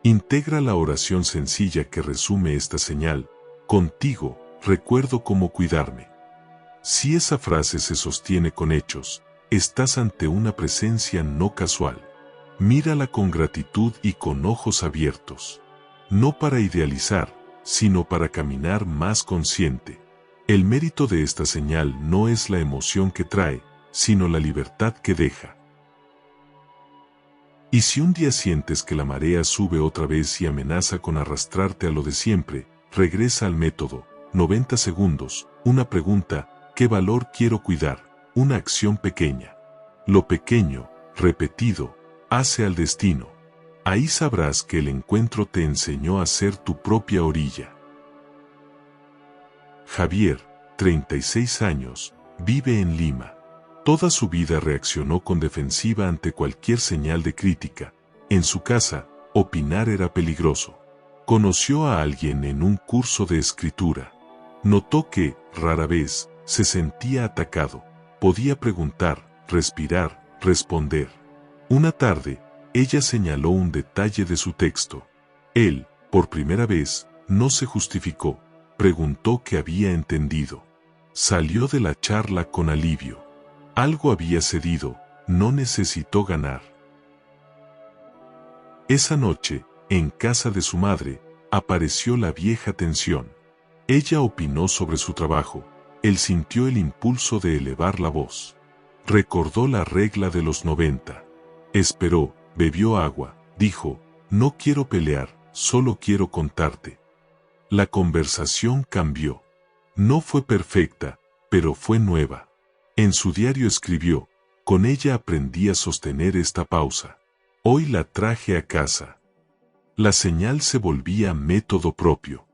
Integra la oración sencilla que resume esta señal: contigo, recuerdo cómo cuidarme. Si esa frase se sostiene con hechos, estás ante una presencia no casual. Mírala con gratitud y con ojos abiertos. No para idealizar, sino para caminar más consciente. El mérito de esta señal no es la emoción que trae, sino la libertad que deja. Y si un día sientes que la marea sube otra vez y amenaza con arrastrarte a lo de siempre, regresa al método, 90 segundos, una pregunta: ¿qué valor quiero cuidar? Una acción pequeña. Lo pequeño, repetido, hace al destino. Ahí sabrás que el encuentro te enseñó a ser tu propia orilla. Javier, 36 años, vive en Lima. Toda su vida reaccionó con defensiva ante cualquier señal de crítica. En su casa, opinar era peligroso. Conoció a alguien en un curso de escritura. Notó que, rara vez, se sentía atacado. Podía preguntar, respirar, responder. Una tarde, ella señaló un detalle de su texto. Él, por primera vez, no se justificó. Preguntó qué había entendido. Salió de la charla con alivio. Algo había cedido, no necesitó ganar. Esa noche, en casa de su madre, apareció la vieja tensión. Ella opinó sobre su trabajo. Él sintió el impulso de elevar la voz. Recordó la regla de los 90. Esperó, bebió agua, dijo: no quiero pelear, solo quiero contarte. La conversación cambió. No fue perfecta, pero fue nueva. En su diario escribió: con ella aprendí a sostener esta pausa. Hoy la traje a casa. La señal se volvía método propio.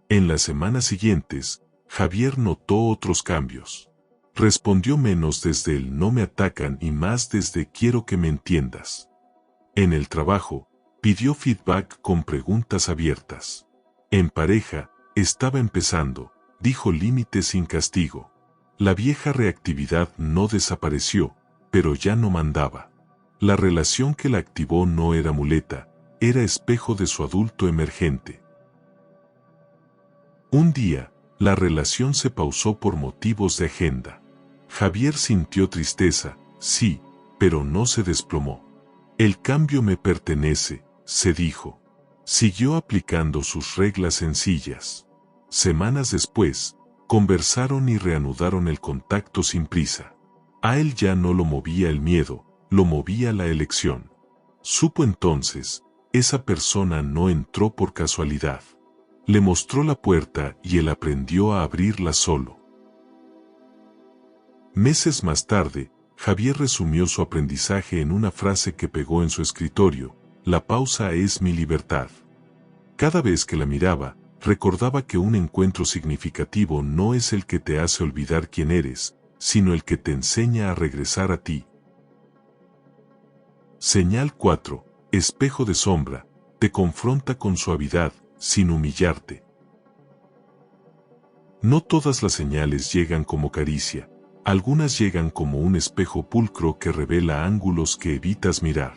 En las semanas siguientes, Javier notó otros cambios. Respondió menos desde el no me atacan y más desde quiero que me entiendas. En el trabajo, pidió feedback con preguntas abiertas. En pareja, estaba empezando, dijo límites sin castigo. La vieja reactividad no desapareció, pero ya no mandaba. La relación que la activó no era muleta, era espejo de su adulto emergente. Un día, la relación se pausó por motivos de agenda. Javier sintió tristeza, sí, pero no se desplomó. El cambio me pertenece, se dijo. Siguió aplicando sus reglas sencillas. Semanas después, conversaron y reanudaron el contacto sin prisa. A él ya no lo movía el miedo, lo movía la elección. Supo entonces, esa persona no entró por casualidad. Le mostró la puerta y él aprendió a abrirla solo. Meses más tarde, Javier resumió su aprendizaje en una frase que pegó en su escritorio: la pausa es mi libertad. Cada vez que la miraba, recordaba que un encuentro significativo no es el que te hace olvidar quién eres, sino el que te enseña a regresar a ti. Señal 4. Espejo de sombra. Te confronta con suavidad, sin humillarte. No todas las señales llegan como caricia, algunas llegan como un espejo pulcro que revela ángulos que evitas mirar.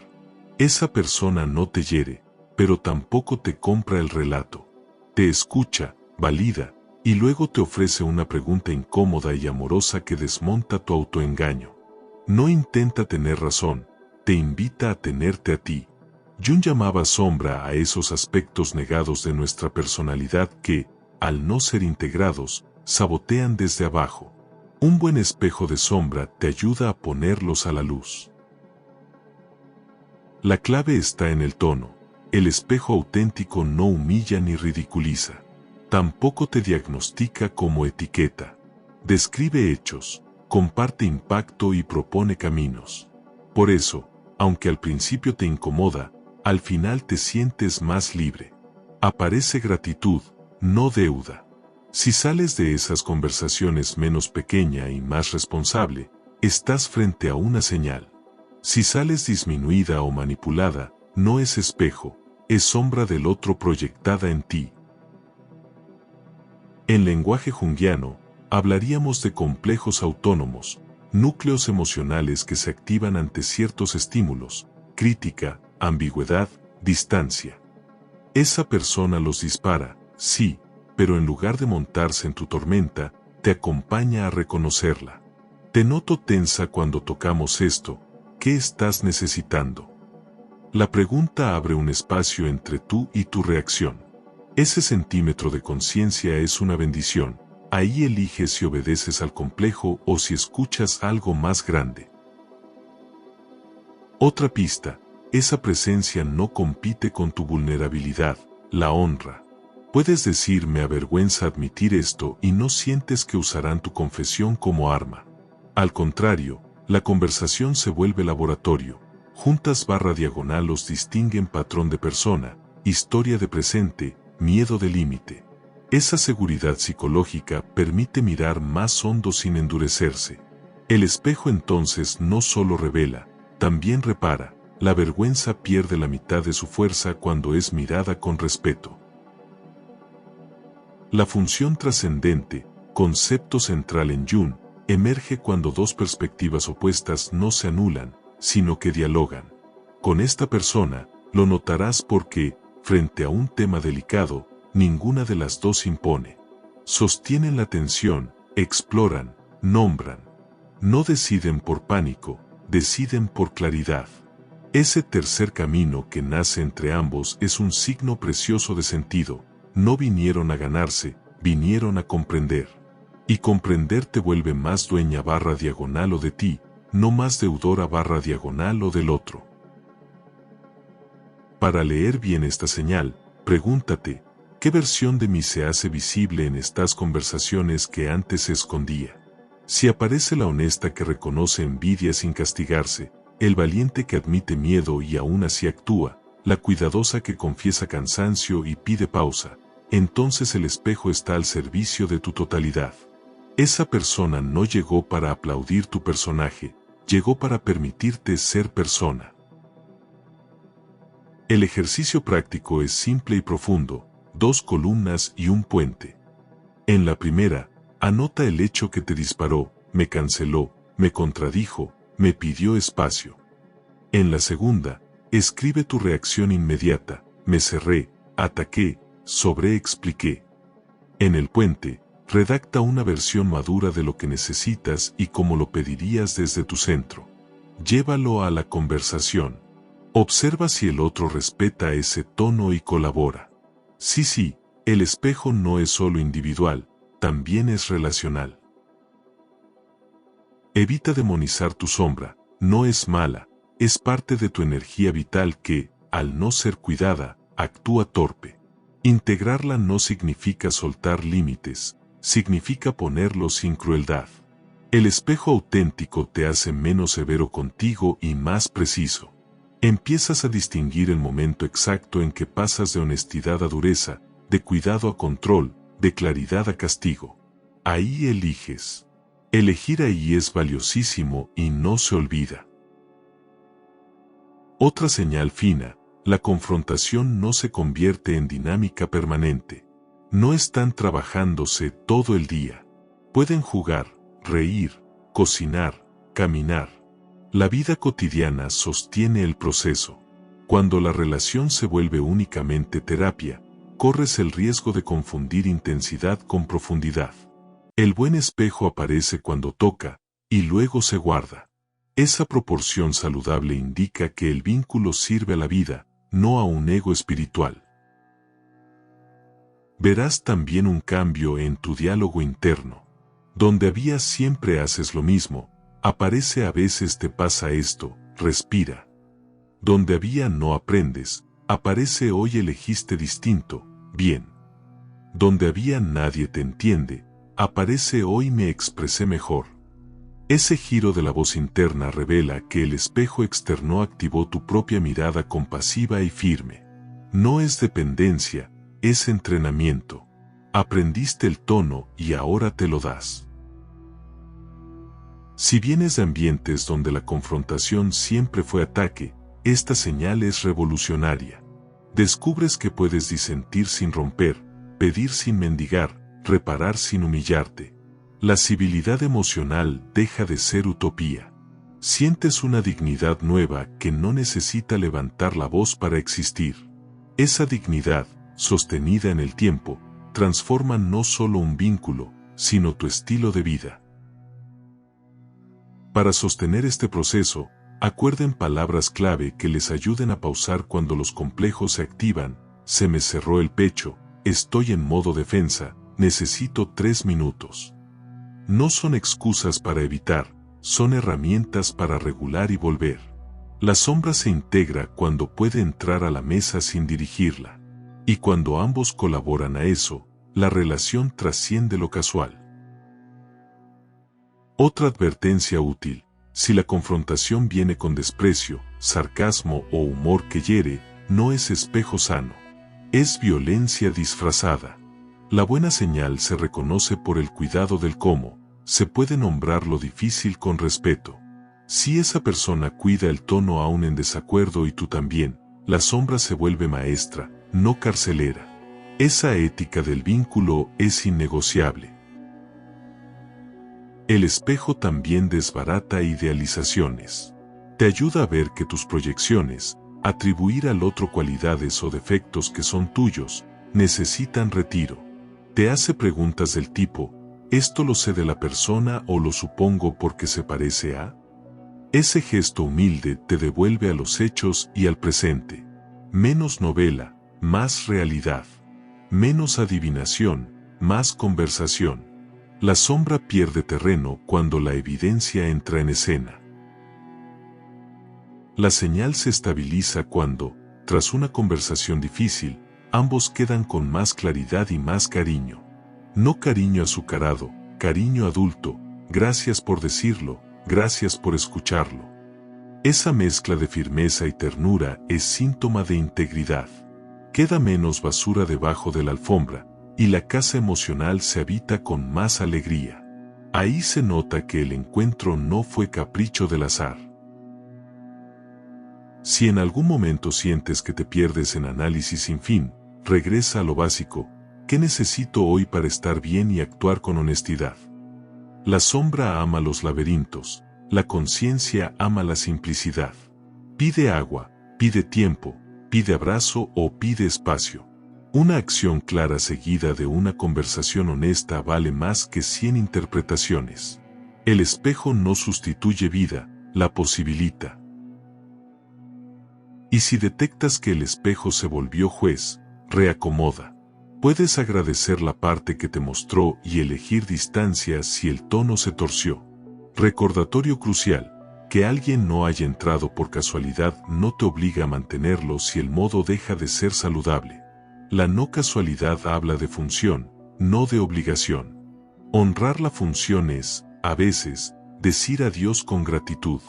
Esa persona no te hiere, pero tampoco te compra el relato. Te escucha, valida, y luego te ofrece una pregunta incómoda y amorosa que desmonta tu autoengaño. No intenta tener razón, te invita a tenerte a ti. Jung llamaba sombra a esos aspectos negados de nuestra personalidad que, al no ser integrados, sabotean desde abajo. Un buen espejo de sombra te ayuda a ponerlos a la luz. La clave está en el tono. El espejo auténtico no humilla ni ridiculiza. Tampoco te diagnostica como etiqueta. Describe hechos, comparte impacto y propone caminos. Por eso, aunque al principio te incomoda, al final te sientes más libre. Aparece gratitud, no deuda. Si sales de esas conversaciones menos pequeña y más responsable, estás frente a una señal. Si sales disminuida o manipulada, no es espejo, es sombra del otro proyectada en ti. En lenguaje junguiano, hablaríamos de complejos autónomos, núcleos emocionales que se activan ante ciertos estímulos, crítica, ambigüedad, distancia. Esa persona los dispara, sí, pero en lugar de montarse en tu tormenta, te acompaña a reconocerla. Te noto tensa cuando tocamos esto, ¿qué estás necesitando? La pregunta abre un espacio entre tú y tu reacción. Ese centímetro de conciencia es una bendición, ahí eliges si obedeces al complejo o si escuchas algo más grande. Otra pista, esa presencia no compite con tu vulnerabilidad, la honra. Puedes decir me avergüenza admitir esto y no sientes que usarán tu confesión como arma. Al contrario, la conversación se vuelve laboratorio. Juntas /diagonal los distinguen patrón de persona, historia de presente, miedo de límite. Esa seguridad psicológica permite mirar más hondo sin endurecerse. El espejo entonces no solo revela, también repara. La vergüenza pierde la mitad de su fuerza cuando es mirada con respeto. La función trascendente, concepto central en Jung, emerge cuando dos perspectivas opuestas no se anulan, sino que dialogan. Con esta persona, lo notarás porque, frente a un tema delicado, ninguna de las dos impone. Sostienen la tensión, exploran, nombran. No deciden por pánico, deciden por claridad. Ese tercer camino que nace entre ambos es un signo precioso de sentido. No vinieron a ganarse, vinieron a comprender. Y comprender te vuelve más dueña /diagonal o de ti, no más deudora /diagonal o del otro. Para leer bien esta señal, pregúntate, ¿qué versión de mí se hace visible en estas conversaciones que antes se escondía? Si aparece la honesta que reconoce envidia sin castigarse, el valiente que admite miedo y aún así actúa, la cuidadosa que confiesa cansancio y pide pausa, entonces el espejo está al servicio de tu totalidad. Esa persona no llegó para aplaudir tu personaje, llegó para permitirte ser persona. El ejercicio práctico es simple y profundo, 2 columnas y un puente. En la primera, anota el hecho que te disparó, me canceló, me contradijo, me pidió espacio. En la segunda, escribe tu reacción inmediata, me cerré, ataqué, sobreexpliqué. En el puente, redacta una versión madura de lo que necesitas y cómo lo pedirías desde tu centro. Llévalo a la conversación. Observa si el otro respeta ese tono y colabora. Sí, el espejo no es solo individual, también es relacional. Evita demonizar tu sombra, no es mala, es parte de tu energía vital que, al no ser cuidada, actúa torpe. Integrarla no significa soltar límites, significa ponerlos sin crueldad. El espejo auténtico te hace menos severo contigo y más preciso. Empiezas a distinguir el momento exacto en que pasas de honestidad a dureza, de cuidado a control, de claridad a castigo. Ahí eliges. Elegir ahí es valiosísimo y no se olvida. Otra señal fina, la confrontación no se convierte en dinámica permanente. No están trabajándose todo el día. Pueden jugar, reír, cocinar, caminar. La vida cotidiana sostiene el proceso. Cuando la relación se vuelve únicamente terapia, corres el riesgo de confundir intensidad con profundidad. El buen espejo aparece cuando toca, y luego se guarda. Esa proporción saludable indica que el vínculo sirve a la vida, no a un ego espiritual. Verás también un cambio en tu diálogo interno. Donde había siempre haces lo mismo, aparece a veces te pasa esto, respira. Donde había no aprendes, aparece hoy elegiste distinto, bien. Donde había nadie te entiende, aparece hoy me expresé mejor. Ese giro de la voz interna revela que el espejo externo activó tu propia mirada compasiva y firme. No es dependencia, es entrenamiento. Aprendiste el tono y ahora te lo das. Si vienes de ambientes donde la confrontación siempre fue ataque, esta señal es revolucionaria. Descubres que puedes disentir sin romper, pedir sin mendigar, reparar sin humillarte. La civilidad emocional deja de ser utopía. Sientes una dignidad nueva que no necesita levantar la voz para existir. Esa dignidad, sostenida en el tiempo, transforma no solo un vínculo, sino tu estilo de vida. Para sostener este proceso, acuerden palabras clave que les ayuden a pausar cuando los complejos se activan. Se me cerró el pecho, estoy en modo defensa, necesito 3 minutos. No son excusas para evitar, son herramientas para regular y volver. La sombra se integra cuando puede entrar a la mesa sin dirigirla. Y cuando ambos colaboran a eso, la relación trasciende lo casual. Otra advertencia útil: si la confrontación viene con desprecio, sarcasmo o humor que hiere, no es espejo sano. Es violencia disfrazada. La buena señal se reconoce por el cuidado del cómo. Se puede nombrar lo difícil con respeto. Si esa persona cuida el tono aún en desacuerdo y tú también, la sombra se vuelve maestra, no carcelera. Esa ética del vínculo es innegociable. El espejo también desbarata idealizaciones. Te ayuda a ver que tus proyecciones, atribuir al otro cualidades o defectos que son tuyos, necesitan retiro. Te hace preguntas del tipo: ¿esto lo sé de la persona o lo supongo porque se parece a? Ese gesto humilde te devuelve a los hechos y al presente. Menos novela, más realidad. Menos adivinación, más conversación. La sombra pierde terreno cuando la evidencia entra en escena. La señal se estabiliza cuando, tras una conversación difícil, ambos quedan con más claridad y más cariño. No cariño azucarado, cariño adulto, gracias por decirlo, gracias por escucharlo. Esa mezcla de firmeza y ternura es síntoma de integridad. Queda menos basura debajo de la alfombra, y la casa emocional se habita con más alegría. Ahí se nota que el encuentro no fue capricho del azar. Si en algún momento sientes que te pierdes en análisis sin fin, regresa a lo básico: ¿qué necesito hoy para estar bien y actuar con honestidad? La sombra ama los laberintos, la conciencia ama la simplicidad. Pide agua, pide tiempo, pide abrazo o pide espacio. Una acción clara seguida de una conversación honesta vale más que 100 interpretaciones. El espejo no sustituye vida, la posibilita. Y si detectas que el espejo se volvió juez, reacomoda. Puedes agradecer la parte que te mostró y elegir distancia si el tono se torció. Recordatorio crucial: que alguien no haya entrado por casualidad no te obliga a mantenerlo si el modo deja de ser saludable. La no casualidad habla de función, no de obligación. Honrar la función es, a veces, decir adiós con gratitud.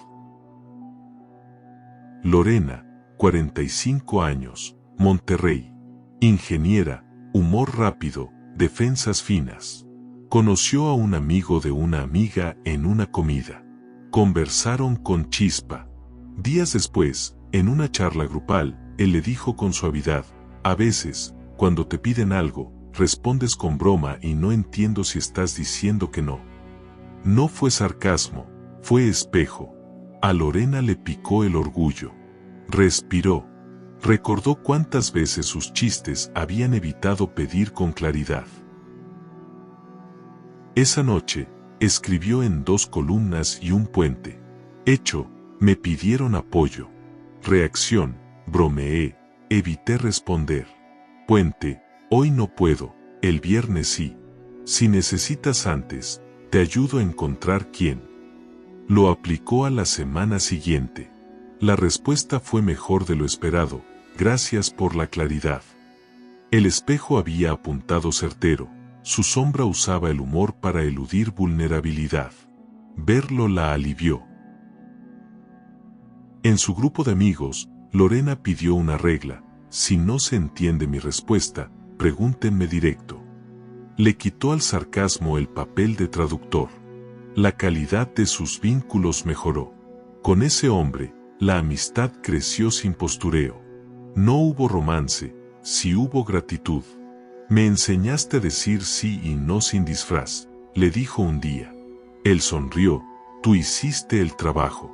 Lorena, 45 años, Monterrey. Ingeniera, humor rápido, defensas finas. Conoció a un amigo de una amiga en una comida. Conversaron con chispa. Días después, en una charla grupal, él le dijo con suavidad: a veces, cuando te piden algo, respondes con broma y no entiendo si estás diciendo que no. No fue sarcasmo, fue espejo. A Lorena le picó el orgullo. Respiró. Recordó cuántas veces sus chistes habían evitado pedir con claridad. Esa noche, escribió en 2 columnas y un puente. Hecho, me pidieron apoyo. Reacción, bromeé, evité responder. Puente, hoy no puedo, el viernes sí. Si necesitas antes, te ayudo a encontrar quién. Lo aplicó a la semana siguiente. La respuesta fue mejor de lo esperado, gracias por la claridad. El espejo había apuntado certero, su sombra usaba el humor para eludir vulnerabilidad. Verlo la alivió. En su grupo de amigos, Lorena pidió una regla: si no se entiende mi respuesta, pregúntenme directo. Le quitó al sarcasmo el papel de traductor. La calidad de sus vínculos mejoró. Con ese hombre, la amistad creció sin postureo. No hubo romance, sí hubo gratitud. Me enseñaste a decir sí y no sin disfraz, le dijo un día. Él sonrió: tú hiciste el trabajo.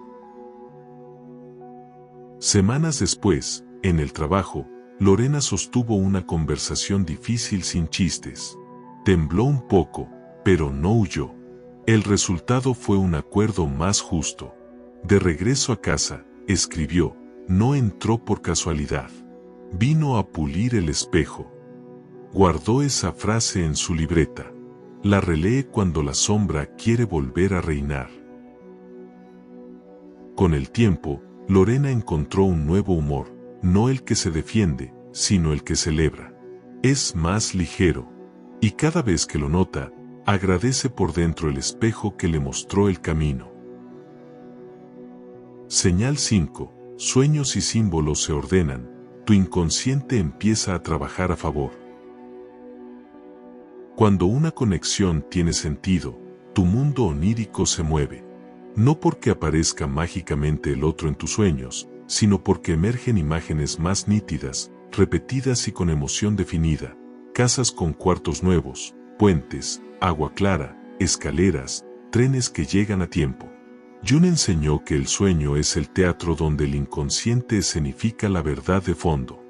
Semanas después, en el trabajo, Lorena sostuvo una conversación difícil sin chistes. Tembló un poco, pero no huyó. El resultado fue un acuerdo más justo. De regreso a casa, escribió: no entró por casualidad. Vino a pulir el espejo. Guardó esa frase en su libreta. La relee cuando la sombra quiere volver a reinar. Con el tiempo, Lorena encontró un nuevo humor, no el que se defiende, sino el que celebra. Es más ligero. Y cada vez que lo nota, agradece por dentro el espejo que le mostró el camino. Señal 5. Sueños y símbolos se ordenan. Tu inconsciente empieza a trabajar a favor. Cuando una conexión tiene sentido, tu mundo onírico se mueve. No porque aparezca mágicamente el otro en tus sueños, sino porque emergen imágenes más nítidas, repetidas y con emoción definida. Casas con cuartos nuevos, puentes, agua clara, escaleras, trenes que llegan a tiempo. Jung enseñó que el sueño es el teatro donde el inconsciente escenifica la verdad de fondo.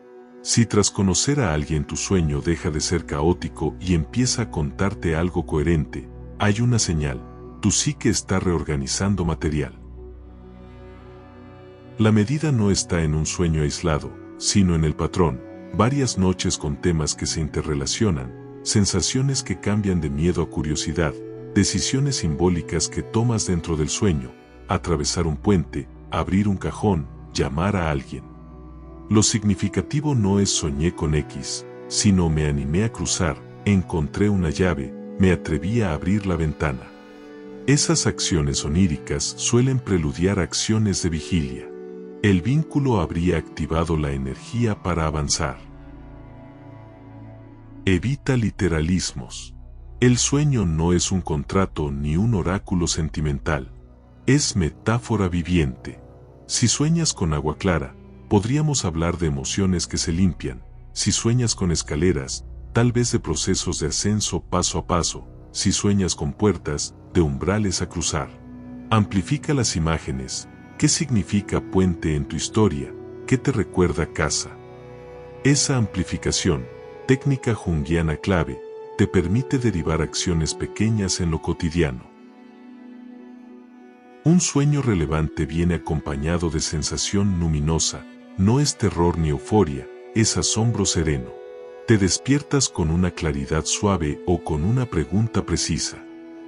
Si tras conocer a alguien tu sueño deja de ser caótico y empieza a contarte algo coherente, hay una señal: tu psique está reorganizando material. La medida no está en un sueño aislado, sino en el patrón: varias noches con temas que se interrelacionan, sensaciones que cambian de miedo a curiosidad, decisiones simbólicas que tomas dentro del sueño: atravesar un puente, abrir un cajón, llamar a alguien. Lo significativo no es soñé con X, sino me animé a cruzar, encontré una llave, me atreví a abrir la ventana. Esas acciones oníricas suelen preludiar acciones de vigilia. El vínculo habría activado la energía para avanzar. Evita literalismos. El sueño no es un contrato ni un oráculo sentimental. Es metáfora viviente. Si sueñas con agua clara, podríamos hablar de emociones que se limpian. Si sueñas con escaleras, tal vez de procesos de ascenso paso a paso. Si sueñas con puertas, de umbrales a cruzar. Amplifica las imágenes. ¿Qué significa puente en tu historia? ¿Qué te recuerda casa? Esa amplificación, técnica junguiana clave, te permite derivar acciones pequeñas en lo cotidiano. Un sueño relevante viene acompañado de sensación luminosa, no es terror ni euforia, es asombro sereno. Te despiertas con una claridad suave o con una pregunta precisa.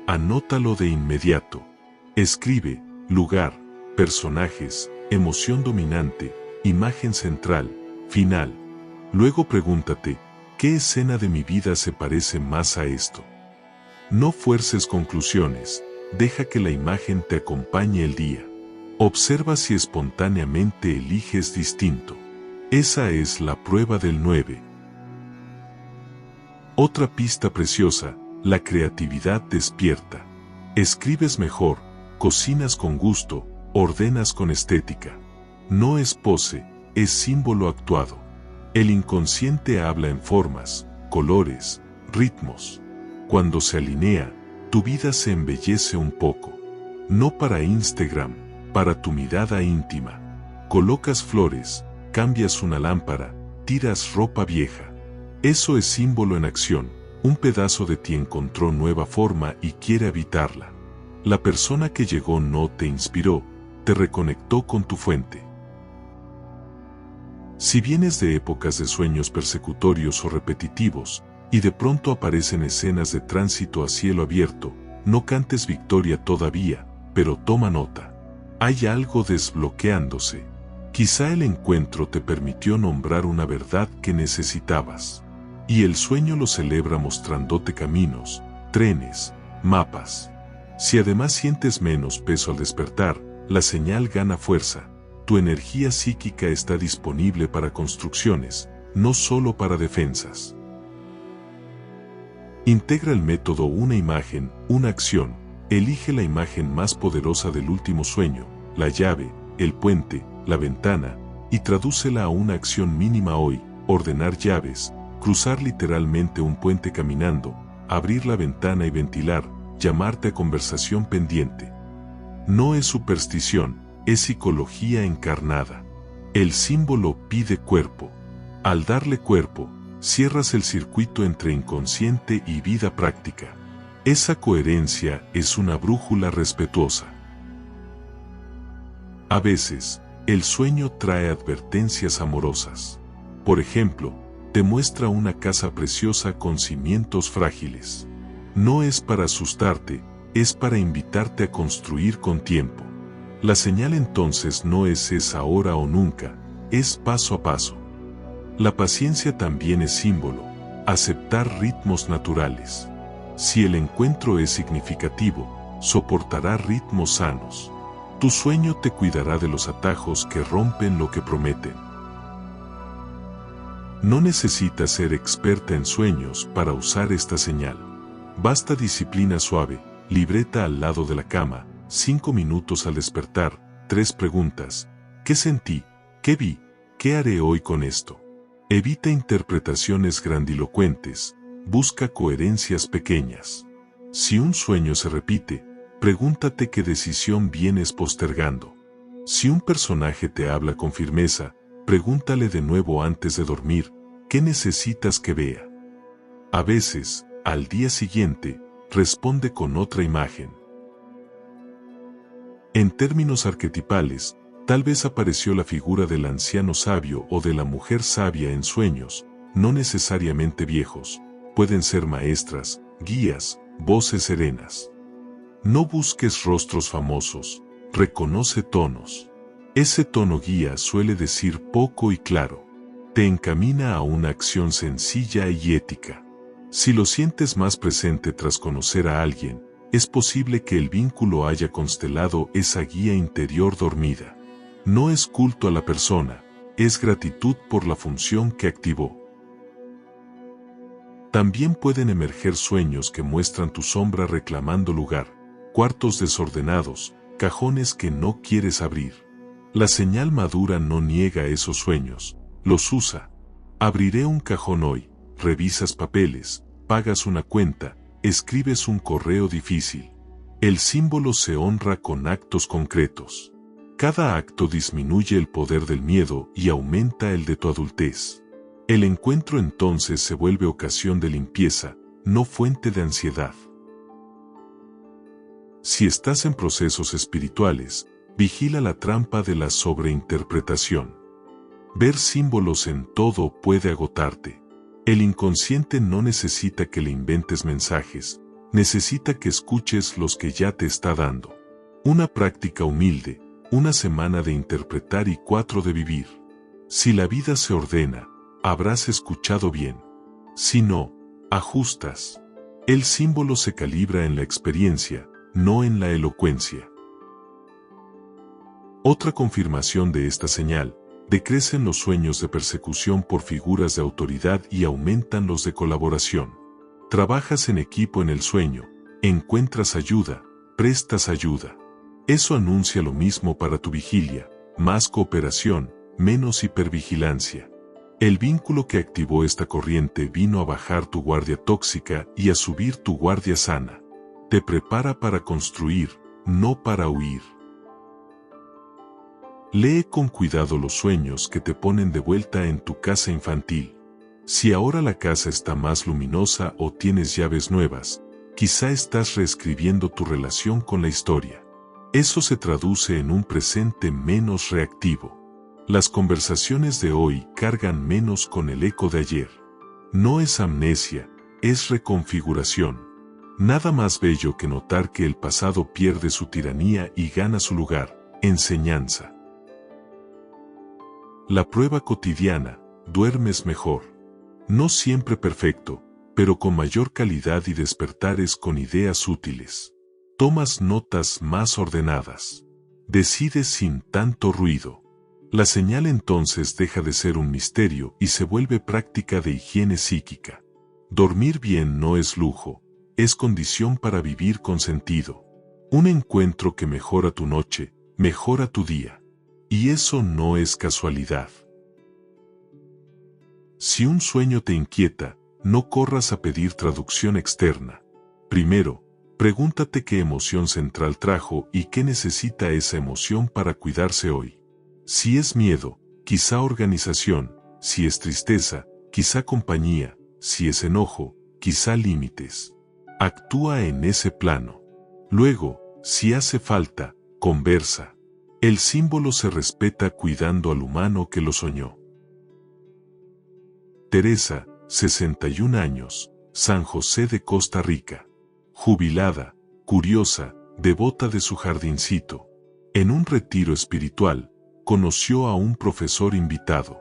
Anótalo de inmediato. Escribe: lugar, personajes, emoción dominante, imagen central, final. Luego pregúntate: ¿qué escena de mi vida se parece más a esto? No fuerces conclusiones, deja que la imagen te acompañe el día. Observa si espontáneamente eliges distinto. Esa es la prueba del 9. Otra pista preciosa, la creatividad despierta. Escribes mejor, cocinas con gusto, ordenas con estética. No es pose, es símbolo actuado. El inconsciente habla en formas, colores, ritmos. Cuando se alinea, tu vida se embellece un poco. No para Instagram, para tu mirada íntima. Colocas flores, cambias una lámpara, tiras ropa vieja. Eso es símbolo en acción. Un pedazo de ti encontró nueva forma y quiere habitarla. La persona que llegó no te inspiró, te reconectó con tu fuente. Si vienes de épocas de sueños persecutorios o repetitivos, y de pronto aparecen escenas de tránsito a cielo abierto, no cantes victoria todavía, pero toma nota. Hay algo desbloqueándose. Quizá el encuentro te permitió nombrar una verdad que necesitabas. Y el sueño lo celebra mostrándote caminos, trenes, mapas. Si además sientes menos peso al despertar, la señal gana fuerza. Tu energía psíquica está disponible para construcciones, no solo para defensas. Integra el método una imagen, una acción. Elige la imagen más poderosa del último sueño, la llave, el puente, la ventana, y tradúcela a una acción mínima hoy: ordenar llaves, cruzar literalmente un puente caminando, abrir la ventana y ventilar, llamarte a conversación pendiente. No es superstición, es psicología encarnada. El símbolo pide cuerpo. Al darle cuerpo, cierras el circuito entre inconsciente y vida práctica. Esa coherencia es una brújula respetuosa. A veces, el sueño trae advertencias amorosas. Por ejemplo, te muestra una casa preciosa con cimientos frágiles. No es para asustarte, es para invitarte a construir con tiempo. La señal entonces no es ahora o nunca, es paso a paso. La paciencia también es símbolo, aceptar ritmos naturales. Si el encuentro es significativo, soportará ritmos sanos. Tu sueño te cuidará de los atajos que rompen lo que prometen. No necesitas ser experta en sueños para usar esta señal. Basta disciplina suave, libreta al lado de la cama, 5 minutos al despertar, 3 preguntas. ¿Qué sentí? ¿Qué vi? ¿Qué haré hoy con esto? Evita interpretaciones grandilocuentes, busca coherencias pequeñas. Si un sueño se repite, pregúntate qué decisión vienes postergando. Si un personaje te habla con firmeza, pregúntale de nuevo antes de dormir, ¿qué necesitas que vea? A veces, al día siguiente, responde con otra imagen. En términos arquetipales, tal vez apareció la figura del anciano sabio o de la mujer sabia en sueños, no necesariamente viejos, pueden ser maestras, guías, voces serenas. No busques rostros famosos, reconoce tonos. Ese tono guía suele decir poco y claro. Te encamina a una acción sencilla y ética. Si lo sientes más presente tras conocer a alguien, es posible que el vínculo haya constelado esa guía interior dormida. No es culto a la persona, es gratitud por la función que activó. También pueden emerger sueños que muestran tu sombra reclamando lugar, cuartos desordenados, cajones que no quieres abrir. La señal madura no niega esos sueños, los usa. Abriré un cajón hoy, revisas papeles, pagas una cuenta, escribes un correo difícil. El símbolo se honra con actos concretos. Cada acto disminuye el poder del miedo y aumenta el de tu adultez. El encuentro entonces se vuelve ocasión de limpieza, no fuente de ansiedad. Si estás en procesos espirituales, vigila la trampa de la sobreinterpretación. Ver símbolos en todo puede agotarte. El inconsciente no necesita que le inventes mensajes, necesita que escuches los que ya te está dando. Una práctica humilde, una semana de interpretar y 4 de vivir. Si la vida se ordena, habrás escuchado bien. Si no, ajustas. El símbolo se calibra en la experiencia, no en la elocuencia. Otra confirmación de esta señal: decrecen los sueños de persecución por figuras de autoridad y aumentan los de colaboración. Trabajas en equipo en el sueño, encuentras ayuda, prestas ayuda. Eso anuncia lo mismo para tu vigilia: más cooperación, menos hipervigilancia. El vínculo que activó esta corriente vino a bajar tu guardia tóxica y a subir tu guardia sana. Te prepara para construir, no para huir. Lee con cuidado los sueños que te ponen de vuelta en tu casa infantil. Si ahora la casa está más luminosa o tienes llaves nuevas, quizá estás reescribiendo tu relación con la historia. Eso se traduce en un presente menos reactivo. Las conversaciones de hoy cargan menos con el eco de ayer. No es amnesia, es reconfiguración. Nada más bello que notar que el pasado pierde su tiranía y gana su lugar: enseñanza. La prueba cotidiana: duermes mejor. No siempre perfecto, pero con mayor calidad y despertares con ideas útiles. Tomas notas más ordenadas. Decides sin tanto ruido. La señal entonces deja de ser un misterio y se vuelve práctica de higiene psíquica. Dormir bien no es lujo, es condición para vivir con sentido. Un encuentro que mejora tu noche, mejora tu día. Y eso no es casualidad. Si un sueño te inquieta, no corras a pedir traducción externa. Primero, pregúntate qué emoción central trajo y qué necesita esa emoción para cuidarse hoy. Si es miedo, quizá organización; si es tristeza, quizá compañía; si es enojo, quizá límites. Actúa en ese plano. Luego, si hace falta, conversa. El símbolo se respeta cuidando al humano que lo soñó. Teresa, 61 años, San José de Costa Rica. Jubilada, curiosa, devota de su jardincito. En un retiro espiritual, conoció a un profesor invitado.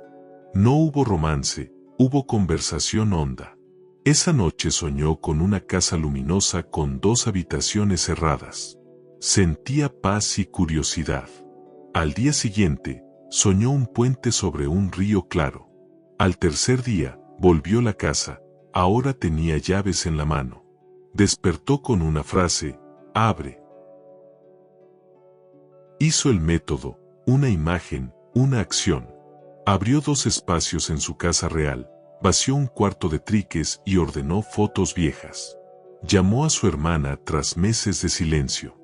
No hubo romance, hubo conversación honda. Esa noche soñó con una casa luminosa con 2 habitaciones cerradas. Sentía paz y curiosidad. Al día siguiente, soñó un puente sobre un río claro. Al tercer día, volvió a la casa, ahora tenía llaves en la mano. Despertó con una frase: abre. Hizo el método: una imagen, una acción. Abrió 2 espacios en su casa real, vació un cuarto de triques y ordenó fotos viejas. Llamó a su hermana tras meses de silencio.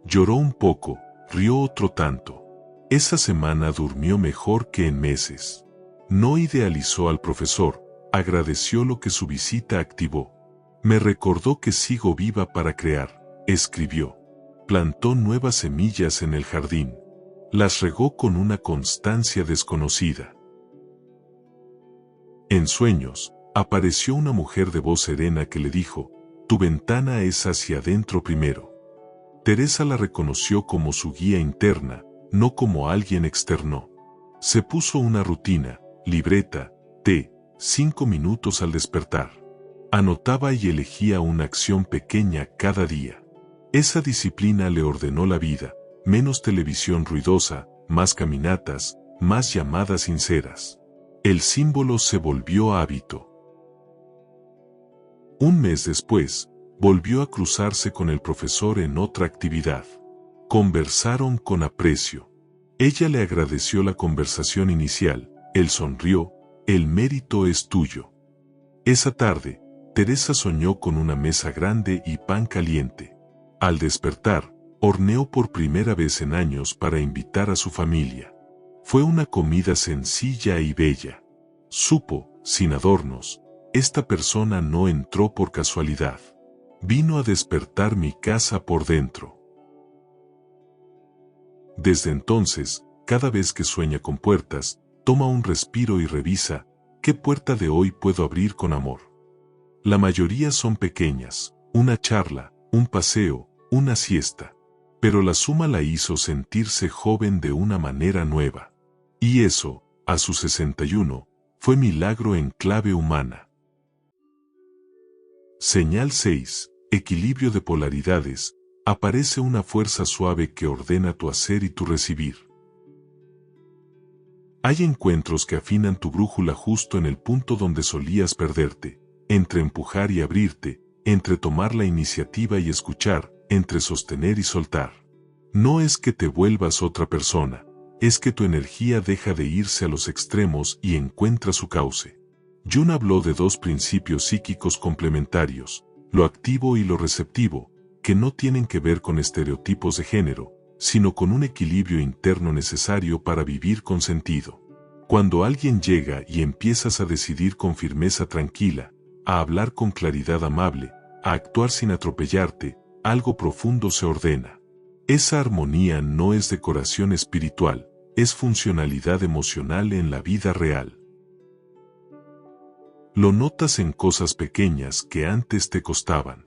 Lloró un poco, rió otro tanto. Esa semana durmió mejor que en meses. No idealizó al profesor, agradeció lo que su visita activó. Me recordó que sigo viva para crear, escribió. Plantó nuevas semillas en el jardín. Las regó con una constancia desconocida. En sueños, apareció una mujer de voz serena que le dijo: tu ventana es hacia adentro primero. Teresa la reconoció como su guía interna, no como alguien externo. Se puso una rutina: libreta, té, 5 minutos al despertar. Anotaba y elegía una acción pequeña cada día. Esa disciplina le ordenó la vida: menos televisión ruidosa, más caminatas, más llamadas sinceras. El símbolo se volvió hábito. Un mes después, volvió a cruzarse con el profesor en otra actividad. Conversaron con aprecio. Ella le agradeció la conversación inicial, él sonrió: el mérito es tuyo. Esa tarde, Teresa soñó con una mesa grande y pan caliente. Al despertar, horneó por primera vez en años para invitar a su familia. Fue una comida sencilla y bella. Supo, sin adornos: esta persona no entró por casualidad. Vino a despertar mi casa por dentro. Desde entonces, cada vez que sueña con puertas, toma un respiro y revisa: ¿qué puerta de hoy puedo abrir con amor? La mayoría son pequeñas: una charla, un paseo, una siesta. Pero la suma la hizo sentirse joven de una manera nueva. Y eso, a sus 61, fue milagro en clave humana. Señal 6. Equilibrio de polaridades. Aparece una fuerza suave que ordena tu hacer y tu recibir. Hay encuentros que afinan tu brújula justo en el punto donde solías perderte, entre empujar y abrirte, entre tomar la iniciativa y escuchar, entre sostener y soltar. No es que te vuelvas otra persona, es que tu energía deja de irse a los extremos y encuentra su cauce. Jung habló de dos principios psíquicos complementarios, lo activo y lo receptivo, que no tienen que ver con estereotipos de género, sino con un equilibrio interno necesario para vivir con sentido. Cuando alguien llega y empiezas a decidir con firmeza tranquila, a hablar con claridad amable, a actuar sin atropellarte, algo profundo se ordena. Esa armonía no es decoración espiritual, es funcionalidad emocional en la vida real. Lo notas en cosas pequeñas que antes te costaban.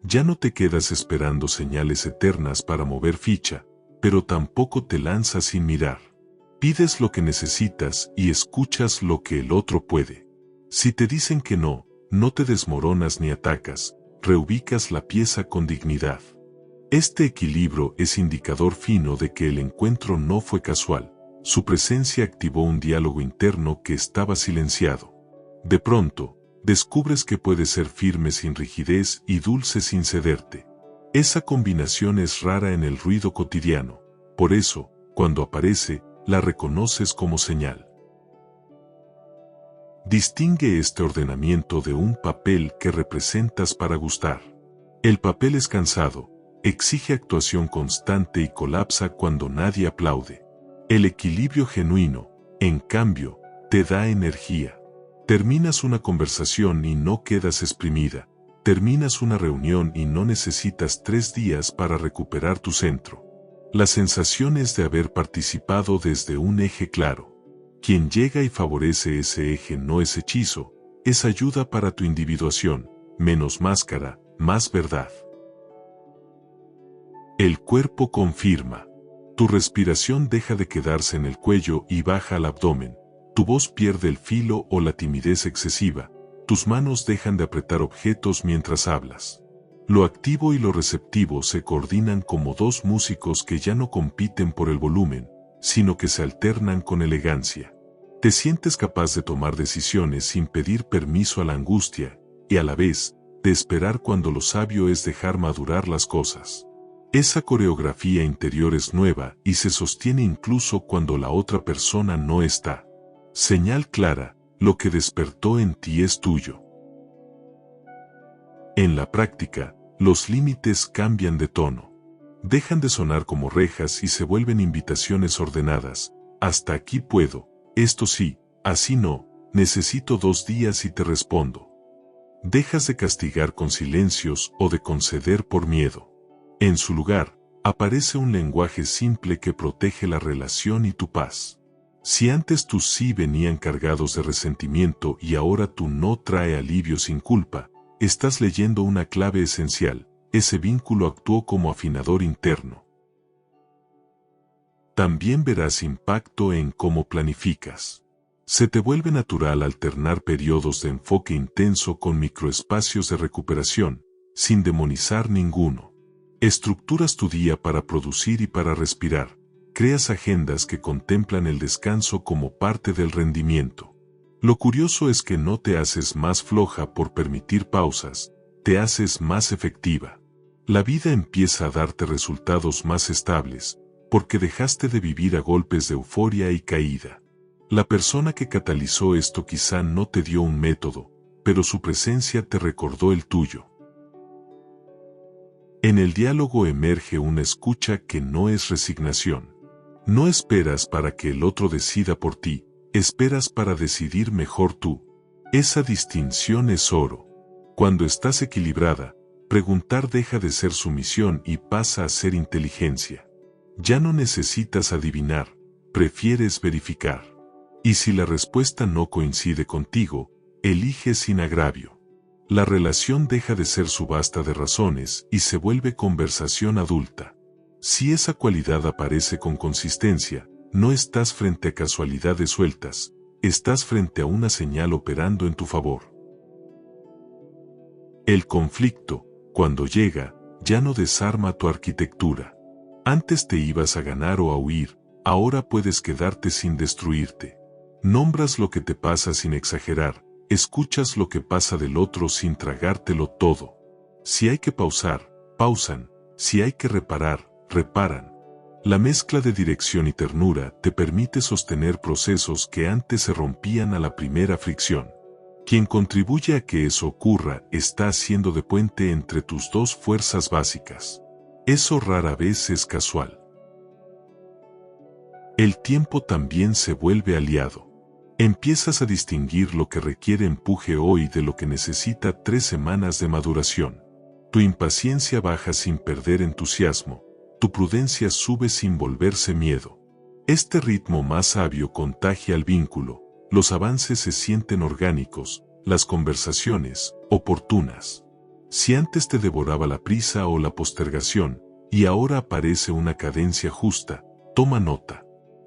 Ya no te quedas esperando señales eternas para mover ficha, pero tampoco te lanzas sin mirar. Pides lo que necesitas y escuchas lo que el otro puede. Si te dicen que no, no te desmoronas ni atacas, reubicas la pieza con dignidad. Este equilibrio es indicador fino de que el encuentro no fue casual. Su presencia activó un diálogo interno que estaba silenciado. De pronto, descubres que puedes ser firme sin rigidez y dulce sin cederte. Esa combinación es rara en el ruido cotidiano. Por eso, cuando aparece, la reconoces como señal. Distingue este ordenamiento de un papel que representas para gustar. El papel es cansado, exige actuación constante y colapsa cuando nadie aplaude. El equilibrio genuino, en cambio, te da energía. Terminas una conversación y no quedas exprimida. Terminas una reunión y no necesitas 3 días para recuperar tu centro. La sensación es de haber participado desde un eje claro. Quien llega y favorece ese eje no es hechizo, es ayuda para tu individuación, menos máscara, más verdad. El cuerpo confirma. Tu respiración deja de quedarse en el cuello y baja al abdomen. Tu voz pierde el filo o la timidez excesiva. Tus manos dejan de apretar objetos mientras hablas. Lo activo y lo receptivo se coordinan como dos músicos que ya no compiten por el volumen, sino que se alternan con elegancia. Te sientes capaz de tomar decisiones sin pedir permiso a la angustia, y a la vez, de esperar cuando lo sabio es dejar madurar las cosas. Esa coreografía interior es nueva y se sostiene incluso cuando la otra persona no está. Señal clara, lo que despertó en ti es tuyo. En la práctica, los límites cambian de tono. Dejan de sonar como rejas y se vuelven invitaciones ordenadas. Hasta aquí puedo, esto sí, así no, necesito 2 días y te respondo. Dejas de castigar con silencios o de conceder por miedo. En su lugar, aparece un lenguaje simple que protege la relación y tu paz. Si antes tus sí venían cargados de resentimiento y ahora tu no trae alivio sin culpa, estás leyendo una clave esencial. Ese vínculo actuó como afinador interno. También verás impacto en cómo planificas. Se te vuelve natural alternar periodos de enfoque intenso con microespacios de recuperación, sin demonizar ninguno. Estructuras tu día para producir y para respirar. Creas agendas que contemplan el descanso como parte del rendimiento. Lo curioso es que no te haces más floja por permitir pausas, te haces más efectiva. La vida empieza a darte resultados más estables, porque dejaste de vivir a golpes de euforia y caída. La persona que catalizó esto quizá no te dio un método, pero su presencia te recordó el tuyo. En el diálogo emerge una escucha que no es resignación. No esperas para que el otro decida por ti, esperas para decidir mejor tú. Esa distinción es oro. Cuando estás equilibrada, preguntar deja de ser sumisión y pasa a ser inteligencia. Ya no necesitas adivinar, prefieres verificar. Y si la respuesta no coincide contigo, elige sin agravio. La relación deja de ser subasta de razones y se vuelve conversación adulta. Si esa cualidad aparece con consistencia, no estás frente a casualidades sueltas, estás frente a una señal operando en tu favor. El conflicto, cuando llega, ya no desarma tu arquitectura. Antes te ibas a ganar o a huir, ahora puedes quedarte sin destruirte. Nombras lo que te pasa sin exagerar, escuchas lo que pasa del otro sin tragártelo todo. Si hay que pausar, pausan, si hay que reparar, reparan. La mezcla de dirección y ternura te permite sostener procesos que antes se rompían a la primera fricción. Quien contribuye a que eso ocurra está haciendo de puente entre tus dos fuerzas básicas. Eso rara vez es casual. El tiempo también se vuelve aliado. Empiezas a distinguir lo que requiere empuje hoy de lo que necesita 3 semanas de maduración. Tu impaciencia baja sin perder entusiasmo, tu prudencia sube sin volverse miedo. Este ritmo más sabio contagia al vínculo, los avances se sienten orgánicos, las conversaciones, oportunas. Si antes te devoraba la prisa o la postergación, y ahora aparece una cadencia justa, toma nota.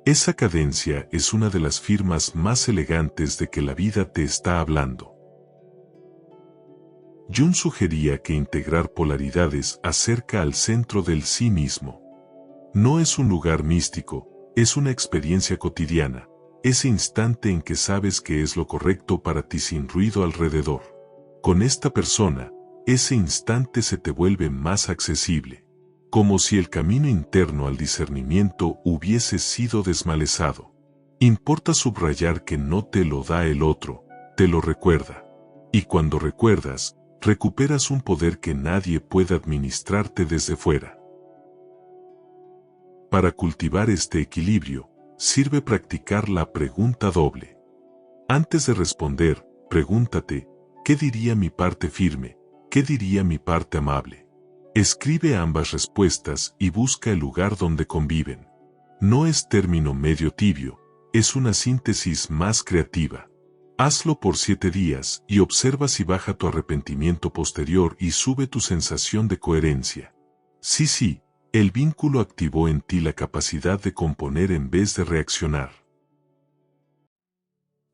Esa cadencia es una de las firmas más elegantes de que la vida te está hablando. Jung sugería que integrar polaridades acerca al centro del sí mismo. No es un lugar místico, es una experiencia cotidiana, ese instante en que sabes que es lo correcto para ti sin ruido alrededor. Con esta persona, ese instante se te vuelve más accesible, como si el camino interno al discernimiento hubiese sido desmalezado. Importa subrayar que no te lo da el otro, te lo recuerda. Y cuando recuerdas, recuperas un poder que nadie puede administrarte desde fuera. Para cultivar este equilibrio, sirve practicar la pregunta doble. Antes de responder, pregúntate, ¿qué diría mi parte firme? ¿Qué diría mi parte amable? Escribe ambas respuestas y busca el lugar donde conviven. No es término medio tibio, es una síntesis más creativa. Hazlo por 7 días y observa si baja tu arrepentimiento posterior y sube tu sensación de coherencia. Sí, el vínculo activó en ti la capacidad de componer en vez de reaccionar.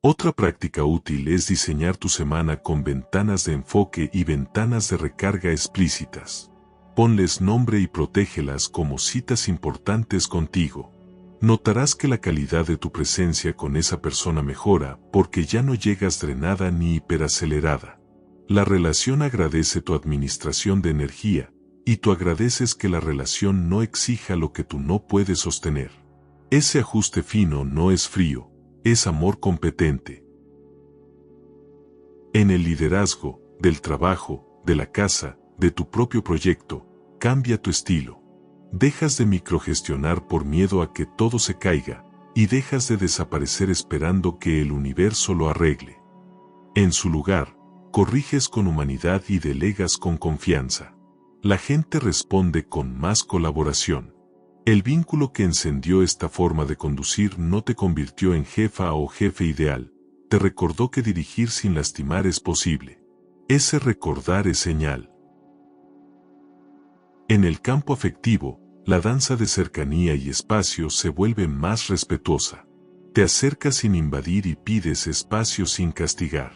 Otra práctica útil es diseñar tu semana con ventanas de enfoque y ventanas de recarga explícitas. Ponles nombre y protégelas como citas importantes contigo. Notarás que la calidad de tu presencia con esa persona mejora porque ya no llegas drenada ni hiperacelerada. La relación agradece tu administración de energía, y tú agradeces que la relación no exija lo que tú no puedes sostener. Ese ajuste fino no es frío, es amor competente. En el liderazgo, del trabajo, de la casa, de tu propio proyecto, cambia tu estilo. Dejas de microgestionar por miedo a que todo se caiga, y dejas de desaparecer esperando que el universo lo arregle. En su lugar, corriges con humanidad y delegas con confianza. La gente responde con más colaboración. El vínculo que encendió esta forma de conducir no te convirtió en jefa o jefe ideal, te recordó que dirigir sin lastimar es posible. Ese recordar es señal. En el campo afectivo, la danza de cercanía y espacio se vuelve más respetuosa. Te acercas sin invadir y pides espacio sin castigar.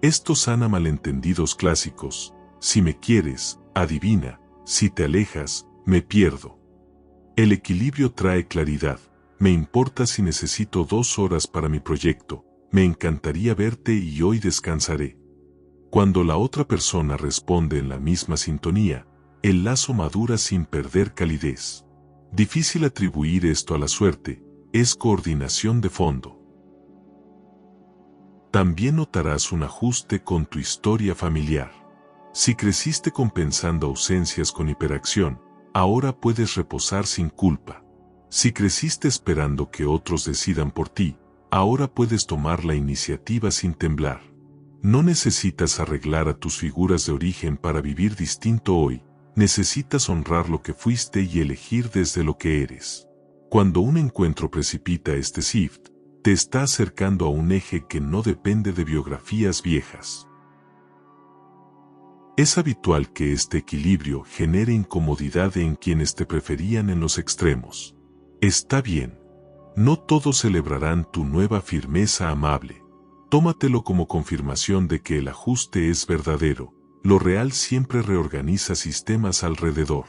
Esto sana malentendidos clásicos. Si me quieres, adivina, si te alejas, me pierdo. El equilibrio trae claridad. Me importa si necesito 2 horas para mi proyecto, me encantaría verte y hoy descansaré. Cuando la otra persona responde en la misma sintonía, el lazo madura sin perder calidez. Difícil atribuir esto a la suerte, es coordinación de fondo. También notarás un ajuste con tu historia familiar. Si creciste compensando ausencias con hiperacción, ahora puedes reposar sin culpa. Si creciste esperando que otros decidan por ti, ahora puedes tomar la iniciativa sin temblar. No necesitas arreglar a tus figuras de origen para vivir distinto hoy. Necesitas honrar lo que fuiste y elegir desde lo que eres. Cuando un encuentro precipita este shift, te está acercando a un eje que no depende de biografías viejas. Es habitual que este equilibrio genere incomodidad en quienes te preferían en los extremos. Está bien. No todos celebrarán tu nueva firmeza amable. Tómatelo como confirmación de que el ajuste es verdadero. Lo real siempre reorganiza sistemas alrededor.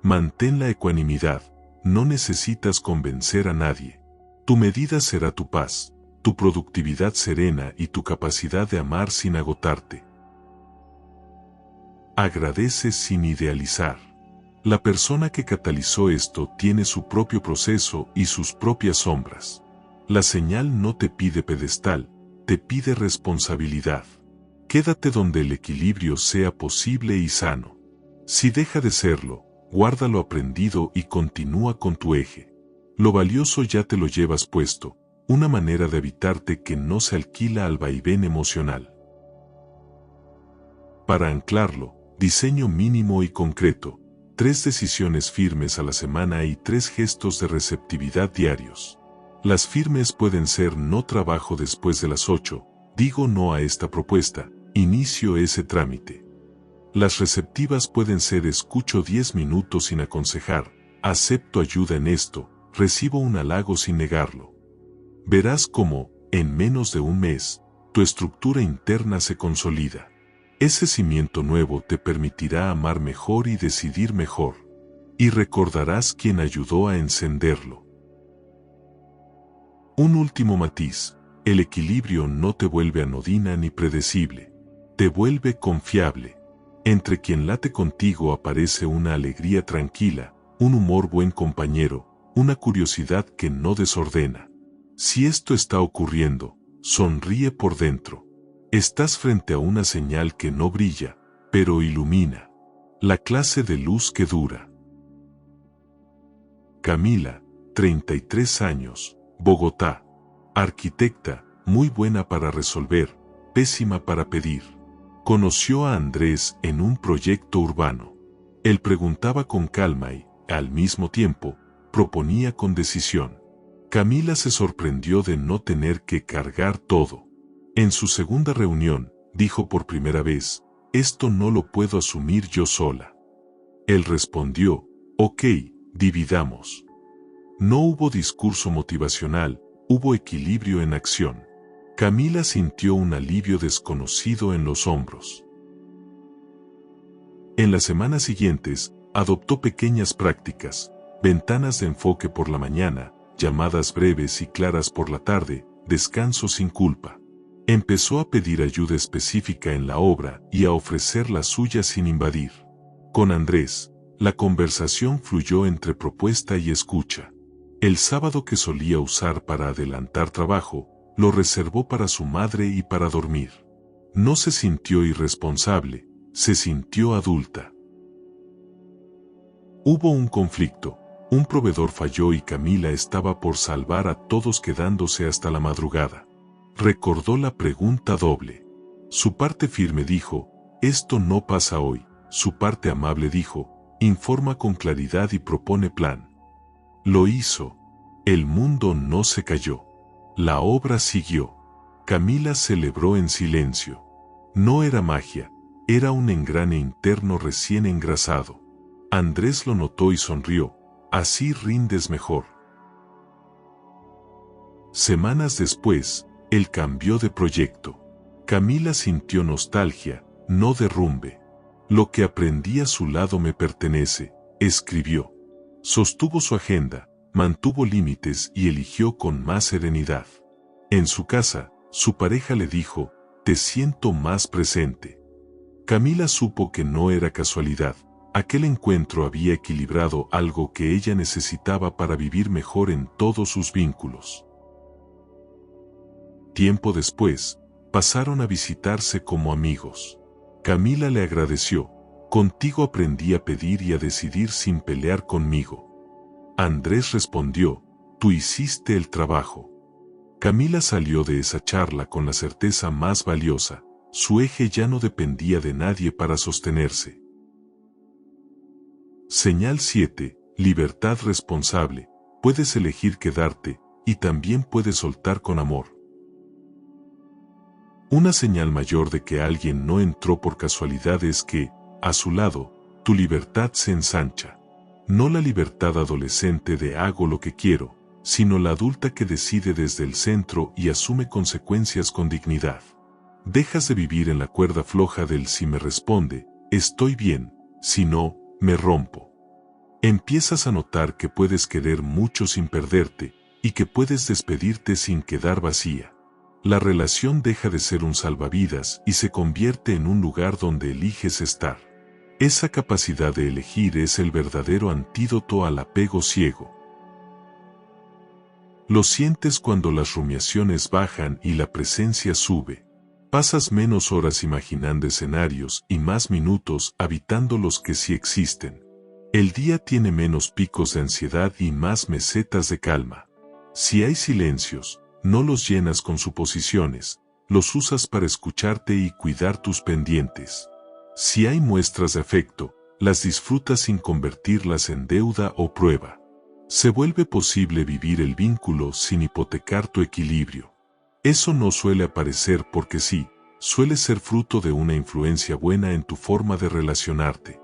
Mantén la ecuanimidad, no necesitas convencer a nadie. Tu medida será tu paz, tu productividad serena y tu capacidad de amar sin agotarte. Agradece sin idealizar. La persona que catalizó esto tiene su propio proceso y sus propias sombras. La señal no te pide pedestal, te pide responsabilidad. Quédate donde el equilibrio sea posible y sano. Si deja de serlo, guarda lo aprendido y continúa con tu eje. Lo valioso ya te lo llevas puesto, una manera de evitarte que no se alquila al vaivén emocional. Para anclarlo, diseño mínimo y concreto, 3 decisiones firmes a la semana y 3 gestos de receptividad diarios. Las firmes pueden ser: no trabajo después de las 8, digo no a esta propuesta, inicio ese trámite. Las receptivas pueden ser: escucho 10 minutos sin aconsejar, acepto ayuda en esto, recibo un halago sin negarlo. Verás cómo, en menos de un mes, tu estructura interna se consolida. Ese cimiento nuevo te permitirá amar mejor y decidir mejor. Y recordarás quién ayudó a encenderlo. Un último matiz: el equilibrio no te vuelve anodina ni predecible, te vuelve confiable. Entre quien late contigo aparece una alegría tranquila, un humor buen compañero, una curiosidad que no desordena. Si esto está ocurriendo, sonríe por dentro. Estás frente a una señal que no brilla, pero ilumina. La clase de luz que dura. Camila, 33 años, Bogotá. Arquitecta, muy buena para resolver, pésima para pedir. Conoció a Andrés en un proyecto urbano. Él preguntaba con calma y, al mismo tiempo, proponía con decisión. Camila se sorprendió de no tener que cargar todo. En su segunda reunión, dijo por primera vez: esto no lo puedo asumir yo sola. Él respondió: ok, dividamos. No hubo discurso motivacional, hubo equilibrio en acción. Camila sintió un alivio desconocido en los hombros. En las semanas siguientes, adoptó pequeñas prácticas: ventanas de enfoque por la mañana, llamadas breves y claras por la tarde, descanso sin culpa. Empezó a pedir ayuda específica en la obra y a ofrecer la suya sin invadir. Con Andrés, la conversación fluyó entre propuesta y escucha. El sábado que solía usar para adelantar trabajo, lo reservó para su madre y para dormir. No se sintió irresponsable, se sintió adulta. Hubo un conflicto, un proveedor falló y Camila estaba por salvar a todos quedándose hasta la madrugada. Recordó la pregunta doble. Su parte firme dijo: esto no pasa hoy. Su parte amable dijo: informa con claridad y propone plan. Lo hizo. El mundo no se cayó. La obra siguió. Camila celebró en silencio. No era magia, era un engrane interno recién engrasado. Andrés lo notó y sonrió: así rindes mejor. Semanas después, él cambió de proyecto. Camila sintió nostalgia, no derrumbe. Lo que aprendí a su lado me pertenece, escribió. Sostuvo su agenda, mantuvo límites y eligió con más serenidad. En su casa, su pareja le dijo: te siento más presente. Camila supo que no era casualidad. Aquel encuentro había equilibrado algo que ella necesitaba para vivir mejor en todos sus vínculos. Tiempo después, pasaron a visitarse como amigos. Camila le agradeció: contigo aprendí a pedir y a decidir sin pelear conmigo. Andrés respondió: tú hiciste el trabajo. Camila salió de esa charla con la certeza más valiosa: su eje ya no dependía de nadie para sostenerse. Señal 7. Libertad responsable. Puedes elegir quedarte, y también puedes soltar con amor. Una señal mayor de que alguien no entró por casualidad es que, a su lado, tu libertad se ensancha. No la libertad adolescente de hago lo que quiero, sino la adulta que decide desde el centro y asume consecuencias con dignidad. Dejas de vivir en la cuerda floja del si me responde, estoy bien, si no, me rompo. Empiezas a notar que puedes querer mucho sin perderte, y que puedes despedirte sin quedar vacía. La relación deja de ser un salvavidas y se convierte en un lugar donde eliges estar. Esa capacidad de elegir es el verdadero antídoto al apego ciego. Lo sientes cuando las rumiaciones bajan y la presencia sube. Pasas menos horas imaginando escenarios y más minutos habitando los que sí existen. El día tiene menos picos de ansiedad y más mesetas de calma. Si hay silencios, no los llenas con suposiciones, los usas para escucharte y cuidar tus pendientes. Si hay muestras de afecto, las disfrutas sin convertirlas en deuda o prueba. Se vuelve posible vivir el vínculo sin hipotecar tu equilibrio. Eso no suele aparecer porque sí, suele ser fruto de una influencia buena en tu forma de relacionarte.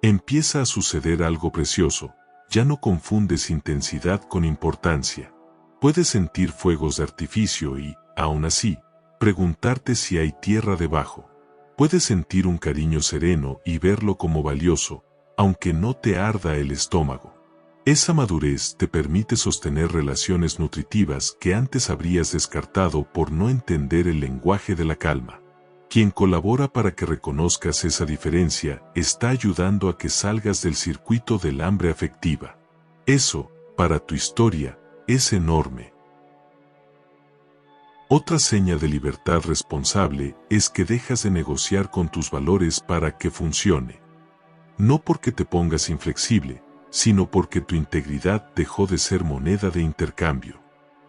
Empieza a suceder algo precioso, ya no confundes intensidad con importancia. Puedes sentir fuegos de artificio y, aún así, preguntarte si hay tierra debajo. Puedes sentir un cariño sereno y verlo como valioso, aunque no te arda el estómago. Esa madurez te permite sostener relaciones nutritivas que antes habrías descartado por no entender el lenguaje de la calma. Quien colabora para que reconozcas esa diferencia está ayudando a que salgas del circuito del hambre afectiva. Eso, para tu historia, es enorme. Otra seña de libertad responsable es que dejas de negociar con tus valores para que funcione. No porque te pongas inflexible, sino porque tu integridad dejó de ser moneda de intercambio.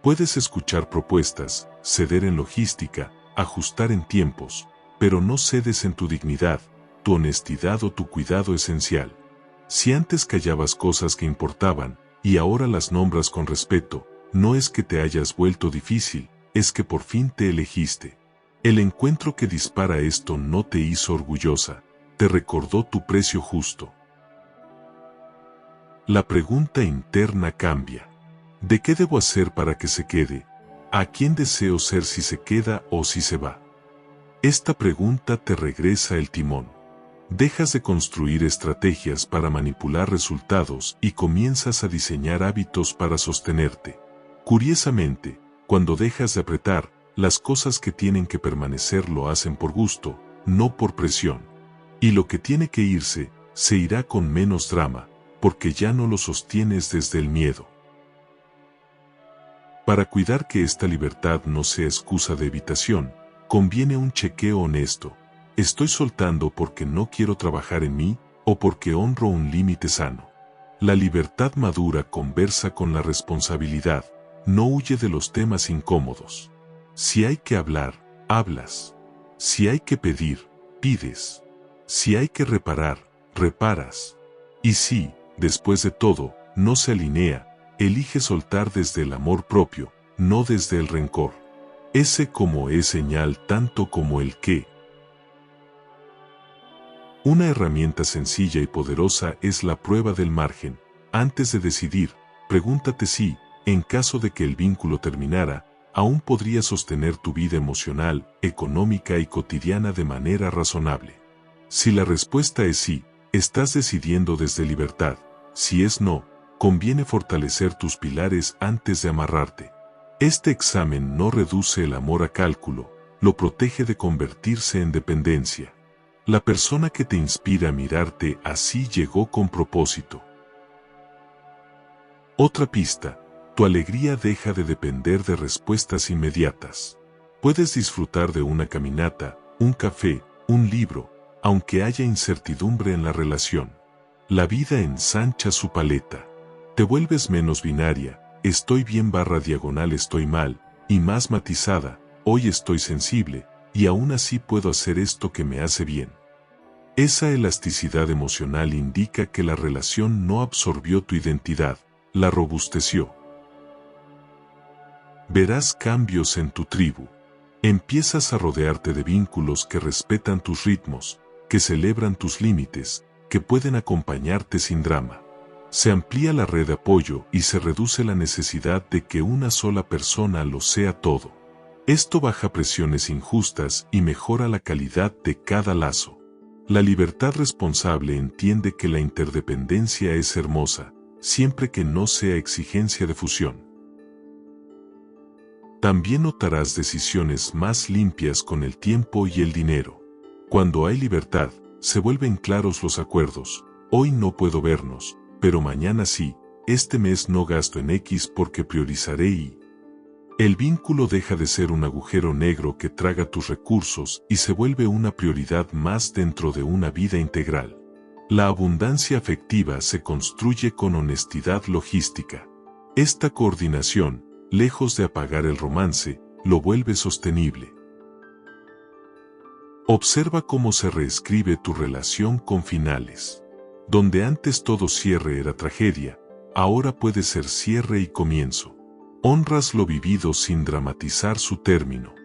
Puedes escuchar propuestas, ceder en logística, ajustar en tiempos, pero no cedes en tu dignidad, tu honestidad o tu cuidado esencial. Si antes callabas cosas que importaban, y ahora las nombras con respeto, no es que te hayas vuelto difícil, es que por fin te elegiste. El encuentro que dispara esto no te hizo orgullosa, te recordó tu precio justo. La pregunta interna cambia. ¿De qué debo hacer para que se quede? ¿A quién deseo ser si se queda o si se va? Esta pregunta te regresa el timón. Dejas de construir estrategias para manipular resultados y comienzas a diseñar hábitos para sostenerte. Curiosamente, cuando dejas de apretar, las cosas que tienen que permanecer lo hacen por gusto, no por presión. Y lo que tiene que irse, se irá con menos drama, porque ya no lo sostienes desde el miedo. Para cuidar que esta libertad no sea excusa de evitación, conviene un chequeo honesto. ¿Estoy soltando porque no quiero trabajar en mí, o porque honro un límite sano? La libertad madura conversa con la responsabilidad, no huye de los temas incómodos. Si hay que hablar, hablas. Si hay que pedir, pides. Si hay que reparar, reparas. Y si, después de todo, no se alinea, elige soltar desde el amor propio, no desde el rencor. Ese cómo es señal tanto como el qué. Una herramienta sencilla y poderosa es la prueba del margen. Antes de decidir, pregúntate si, en caso de que el vínculo terminara, aún podrías sostener tu vida emocional, económica y cotidiana de manera razonable. Si la respuesta es sí, estás decidiendo desde libertad. Si es no, conviene fortalecer tus pilares antes de amarrarte. Este examen no reduce el amor a cálculo, lo protege de convertirse en dependencia. La persona que te inspira a mirarte así llegó con propósito. Otra pista, tu alegría deja de depender de respuestas inmediatas. Puedes disfrutar de una caminata, un café, un libro, aunque haya incertidumbre en la relación. La vida ensancha su paleta. Te vuelves menos binaria, estoy bien / estoy mal, y más matizada, hoy estoy sensible, y aún así puedo hacer esto que me hace bien. Esa elasticidad emocional indica que la relación no absorbió tu identidad, la robusteció. Verás cambios en tu tribu. Empiezas a rodearte de vínculos que respetan tus ritmos, que celebran tus límites, que pueden acompañarte sin drama. Se amplía la red de apoyo y se reduce la necesidad de que una sola persona lo sea todo. Esto baja presiones injustas y mejora la calidad de cada lazo. La libertad responsable entiende que la interdependencia es hermosa, siempre que no sea exigencia de fusión. También notarás decisiones más limpias con el tiempo y el dinero. Cuando hay libertad, se vuelven claros los acuerdos. Hoy no puedo vernos, pero mañana sí. Este mes no gasto en X porque priorizaré Y. El vínculo deja de ser un agujero negro que traga tus recursos y se vuelve una prioridad más dentro de una vida integral. La abundancia afectiva se construye con honestidad logística. Esta coordinación, lejos de apagar el romance, lo vuelve sostenible. Observa cómo se reescribe tu relación con finales. Donde antes todo cierre era tragedia, ahora puede ser cierre y comienzo. Honras lo vivido sin dramatizar su término.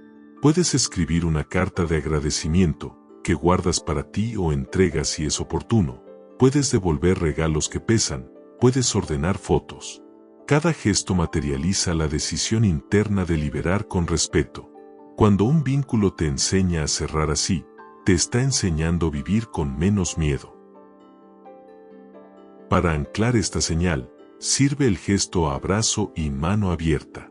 Puedes escribir una carta de agradecimiento, que guardas para ti o entregas si es oportuno. Puedes devolver regalos que pesan, puedes ordenar fotos. Cada gesto materializa la decisión interna de liberar con respeto. Cuando un vínculo te enseña a cerrar así, te está enseñando a vivir con menos miedo. Para anclar esta señal, sirve el gesto abrazo y mano abierta.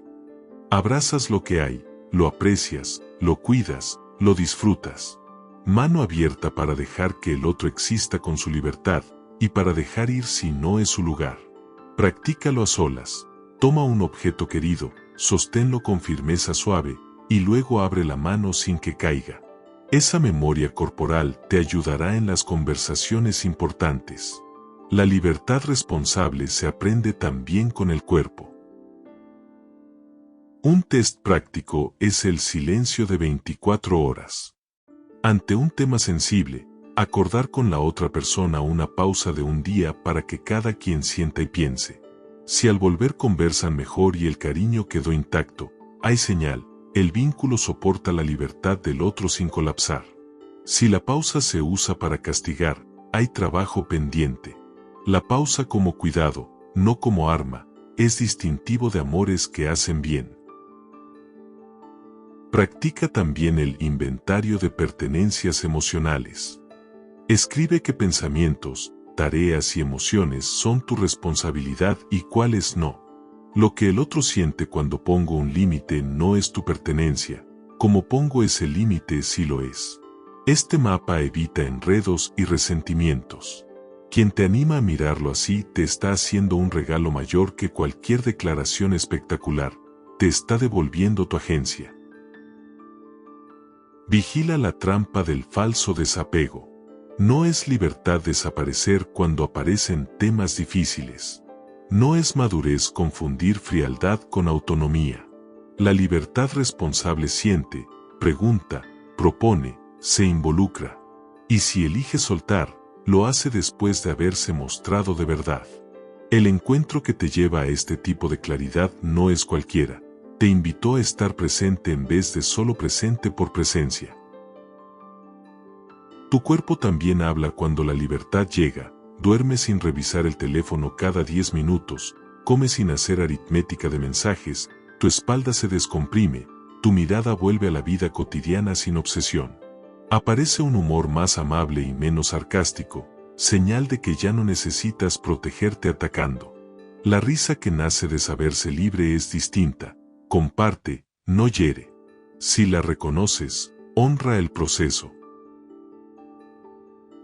Abrazas lo que hay, lo aprecias, lo cuidas, lo disfrutas. Mano abierta para dejar que el otro exista con su libertad, y para dejar ir si no es su lugar. Practícalo a solas. Toma un objeto querido, sosténlo con firmeza suave, y luego abre la mano sin que caiga. Esa memoria corporal te ayudará en las conversaciones importantes. La libertad responsable se aprende también con el cuerpo. Un test práctico es el silencio de 24 horas. Ante un tema sensible, acordar con la otra persona una pausa de un día para que cada quien sienta y piense. Si al volver conversan mejor y el cariño quedó intacto, hay señal, el vínculo soporta la libertad del otro sin colapsar. Si la pausa se usa para castigar, hay trabajo pendiente. La pausa como cuidado, no como arma, es distintivo de amores que hacen bien. Practica también el inventario de pertenencias emocionales. Escribe qué pensamientos, tareas y emociones son tu responsabilidad y cuáles no. Lo que el otro siente cuando pongo un límite no es tu pertenencia, como pongo ese límite sí lo es. Este mapa evita enredos y resentimientos. Quien te anima a mirarlo así te está haciendo un regalo mayor que cualquier declaración espectacular, te está devolviendo tu agencia. Vigila la trampa del falso desapego. No es libertad desaparecer cuando aparecen temas difíciles. No es madurez confundir frialdad con autonomía. La libertad responsable siente, pregunta, propone, se involucra. Y si elige soltar, lo hace después de haberse mostrado de verdad. El encuentro que te lleva a este tipo de claridad no es cualquiera. Te invitó a estar presente en vez de solo presente por presencia. Tu cuerpo también habla cuando la libertad llega, duermes sin revisar el teléfono cada 10 minutos, comes sin hacer aritmética de mensajes, tu espalda se descomprime, tu mirada vuelve a la vida cotidiana sin obsesión. Aparece un humor más amable y menos sarcástico, señal de que ya no necesitas protegerte atacando. La risa que nace de saberse libre es distinta, comparte, no hiere. Si la reconoces, honra el proceso.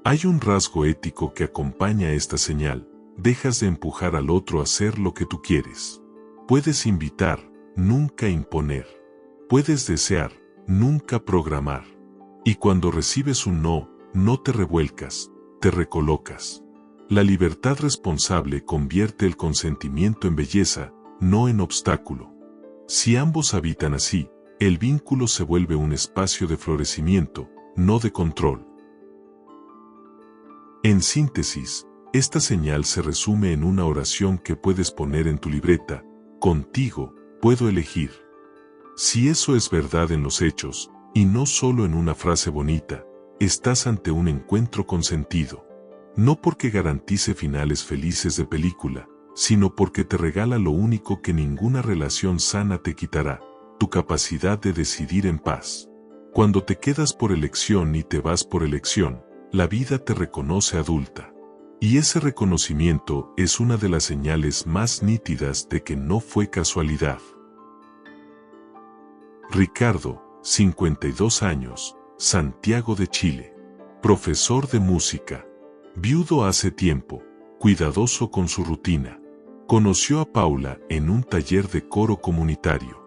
Hay un rasgo ético que acompaña esta señal, dejas de empujar al otro a hacer lo que tú quieres. Puedes invitar, nunca imponer. Puedes desear, nunca programar. Y cuando recibes un no, no te revuelcas, te recolocas. La libertad responsable convierte el consentimiento en belleza, no en obstáculo. Si ambos habitan así, el vínculo se vuelve un espacio de florecimiento, no de control. En síntesis, esta señal se resume en una oración que puedes poner en tu libreta: contigo, puedo elegir. Si eso es verdad en los hechos, y no solo en una frase bonita, estás ante un encuentro con sentido. No porque garantice finales felices de película, sino porque te regala lo único que ninguna relación sana te quitará: tu capacidad de decidir en paz. Cuando te quedas por elección y te vas por elección, la vida te reconoce adulta. Y ese reconocimiento es una de las señales más nítidas de que no fue casualidad. Ricardo, 52 años, Santiago de Chile. Profesor de música. Viudo hace tiempo, cuidadoso con su rutina. Conoció a Paula en un taller de coro comunitario.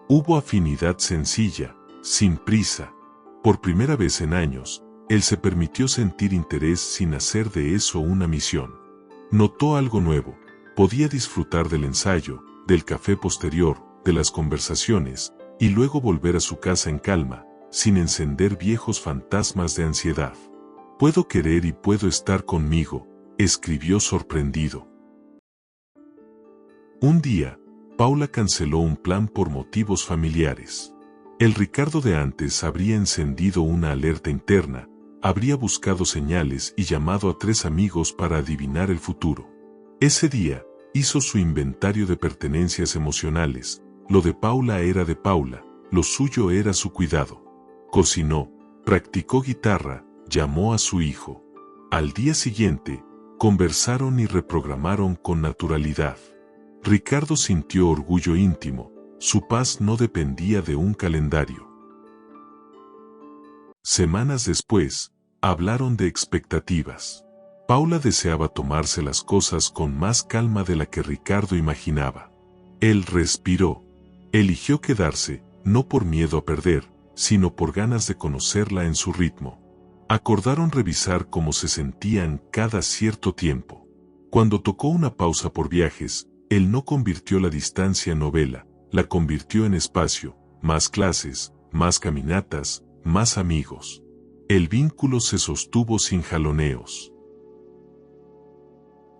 Hubo afinidad sencilla, sin prisa. Por primera vez en años, él se permitió sentir interés sin hacer de eso una misión. Notó algo nuevo. Podía disfrutar del ensayo, del café posterior, de las conversaciones, y luego volver a su casa en calma, sin encender viejos fantasmas de ansiedad. «Puedo querer y puedo estar conmigo», escribió sorprendido. Un día, Paula canceló un plan por motivos familiares. El Ricardo de antes habría encendido una alerta interna, habría buscado señales y llamado a 3 amigos para adivinar el futuro. Ese día, hizo su inventario de pertenencias emocionales. Lo de Paula era de Paula, lo suyo era su cuidado. Cocinó, practicó guitarra, llamó a su hijo. Al día siguiente, conversaron y reprogramaron con naturalidad. Ricardo sintió orgullo íntimo, su paz no dependía de un calendario. Semanas después, hablaron de expectativas. Paula deseaba tomarse las cosas con más calma de la que Ricardo imaginaba. Él respiró. Eligió quedarse, no por miedo a perder, sino por ganas de conocerla en su ritmo. Acordaron revisar cómo se sentían cada cierto tiempo. Cuando tocó una pausa por viajes, él no convirtió la distancia en novela, la convirtió en espacio, más clases, más caminatas, más amigos. El vínculo se sostuvo sin jaloneos.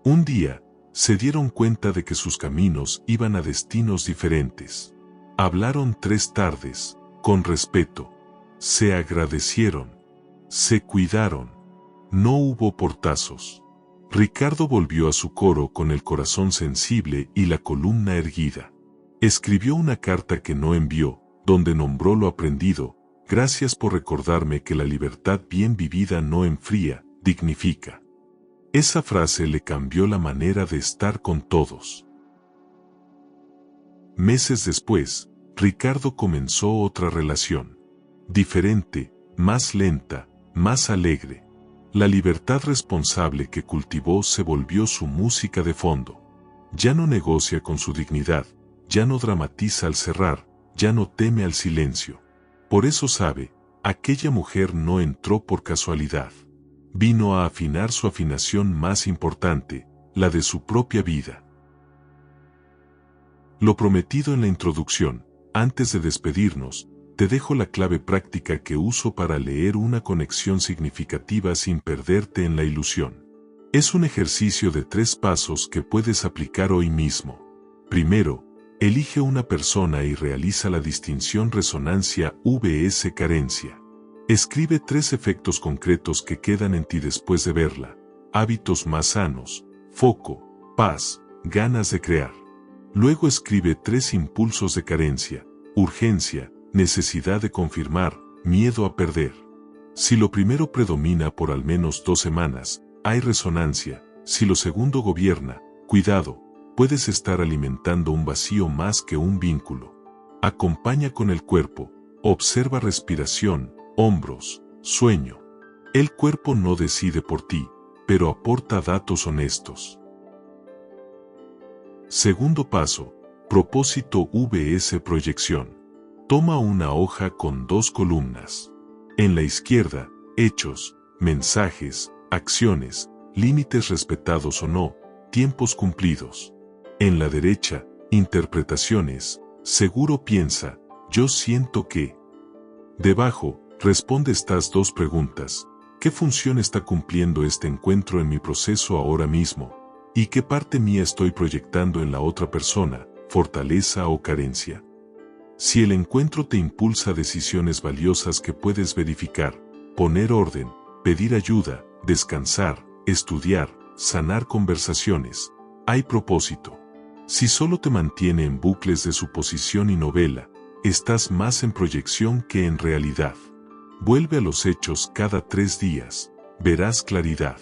Un día, se dieron cuenta de que sus caminos iban a destinos diferentes. Hablaron 3 tardes, con respeto. Se agradecieron. Se cuidaron. No hubo portazos. Ricardo volvió a su coro con el corazón sensible y la columna erguida. Escribió una carta que no envió, donde nombró lo aprendido. Gracias por recordarme que la libertad bien vivida no enfría, dignifica. Esa frase le cambió la manera de estar con todos. Meses después, Ricardo comenzó otra relación. Diferente, más lenta, más alegre. La libertad responsable que cultivó se volvió su música de fondo. Ya no negocia con su dignidad, ya no dramatiza al cerrar, ya no teme al silencio. Por eso sabe, aquella mujer no entró por casualidad. Vino a afinar su afinación más importante, la de su propia vida. Lo prometido en la introducción. Antes de despedirnos, te dejo la clave práctica que uso para leer una conexión significativa sin perderte en la ilusión. Es un ejercicio de 3 pasos que puedes aplicar hoy mismo. Primero, elige una persona y realiza la distinción resonancia vs carencia. Escribe 3 efectos concretos que quedan en ti después de verla. Hábitos más sanos, foco, paz, ganas de crear. Luego escribe 3 impulsos de carencia, urgencia, necesidad de confirmar, miedo a perder. Si lo primero predomina por al menos 2 semanas, hay resonancia. Si lo segundo gobierna, cuidado, puedes estar alimentando un vacío más que un vínculo. Acompaña con el cuerpo, observa respiración, hombros, sueño. El cuerpo no decide por ti, pero aporta datos honestos. Segundo paso, propósito vs proyección. Toma una hoja con 2 columnas. En la izquierda, hechos, mensajes, acciones, límites respetados o no, tiempos cumplidos. En la derecha, interpretaciones, seguro piensa, yo siento que. Debajo, responde estas 2 preguntas. ¿Qué función está cumpliendo este encuentro en mi proceso ahora mismo? ¿Y qué parte mía estoy proyectando en la otra persona, fortaleza o carencia? Si el encuentro te impulsa a decisiones valiosas que puedes verificar, poner orden, pedir ayuda, descansar, estudiar, sanar conversaciones, hay propósito. Si solo te mantiene en bucles de suposición y novela, estás más en proyección que en realidad. Vuelve a los hechos cada 3 días, verás claridad.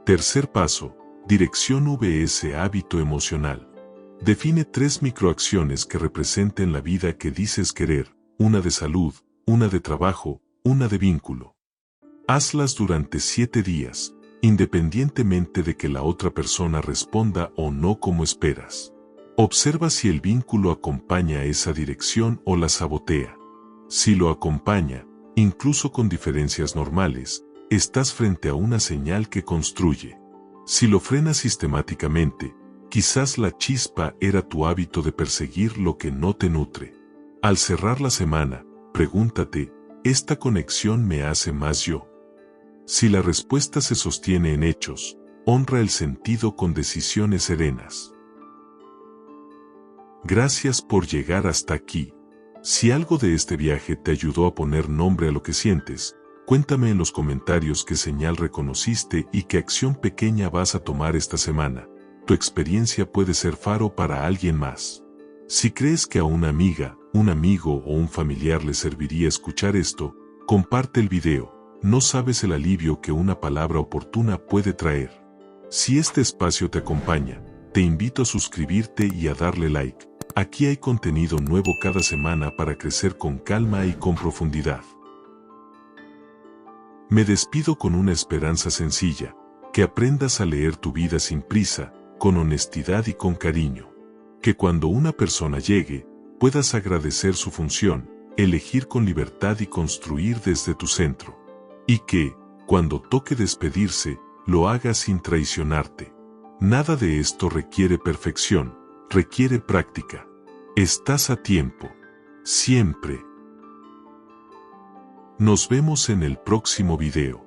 Tercer paso, dirección VS hábito emocional. Define 3 microacciones que representen la vida que dices querer, una de salud, una de trabajo, una de vínculo. Hazlas durante 7 días, independientemente de que la otra persona responda o no como esperas. Observa si el vínculo acompaña esa dirección o la sabotea. Si lo acompaña, incluso con diferencias normales, estás frente a una señal que construye. Si lo frenas sistemáticamente, quizás la chispa era tu hábito de perseguir lo que no te nutre. Al cerrar la semana, pregúntate, ¿esta conexión me hace más yo? Si la respuesta se sostiene en hechos, honra el sentido con decisiones serenas. Gracias por llegar hasta aquí. Si algo de este viaje te ayudó a poner nombre a lo que sientes, cuéntame en los comentarios qué señal reconociste y qué acción pequeña vas a tomar esta semana. Tu experiencia puede ser faro para alguien más. Si crees que a una amiga, un amigo o un familiar le serviría escuchar esto, comparte el video. No sabes el alivio que una palabra oportuna puede traer. Si este espacio te acompaña, te invito a suscribirte y a darle like. Aquí hay contenido nuevo cada semana para crecer con calma y con profundidad. Me despido con una esperanza sencilla, que aprendas a leer tu vida sin prisa, con honestidad y con cariño. Que cuando una persona llegue, puedas agradecer su función, elegir con libertad y construir desde tu centro. Y que, cuando toque despedirse, lo hagas sin traicionarte. Nada de esto requiere perfección, requiere práctica. Estás a tiempo. Siempre. Nos vemos en el próximo video.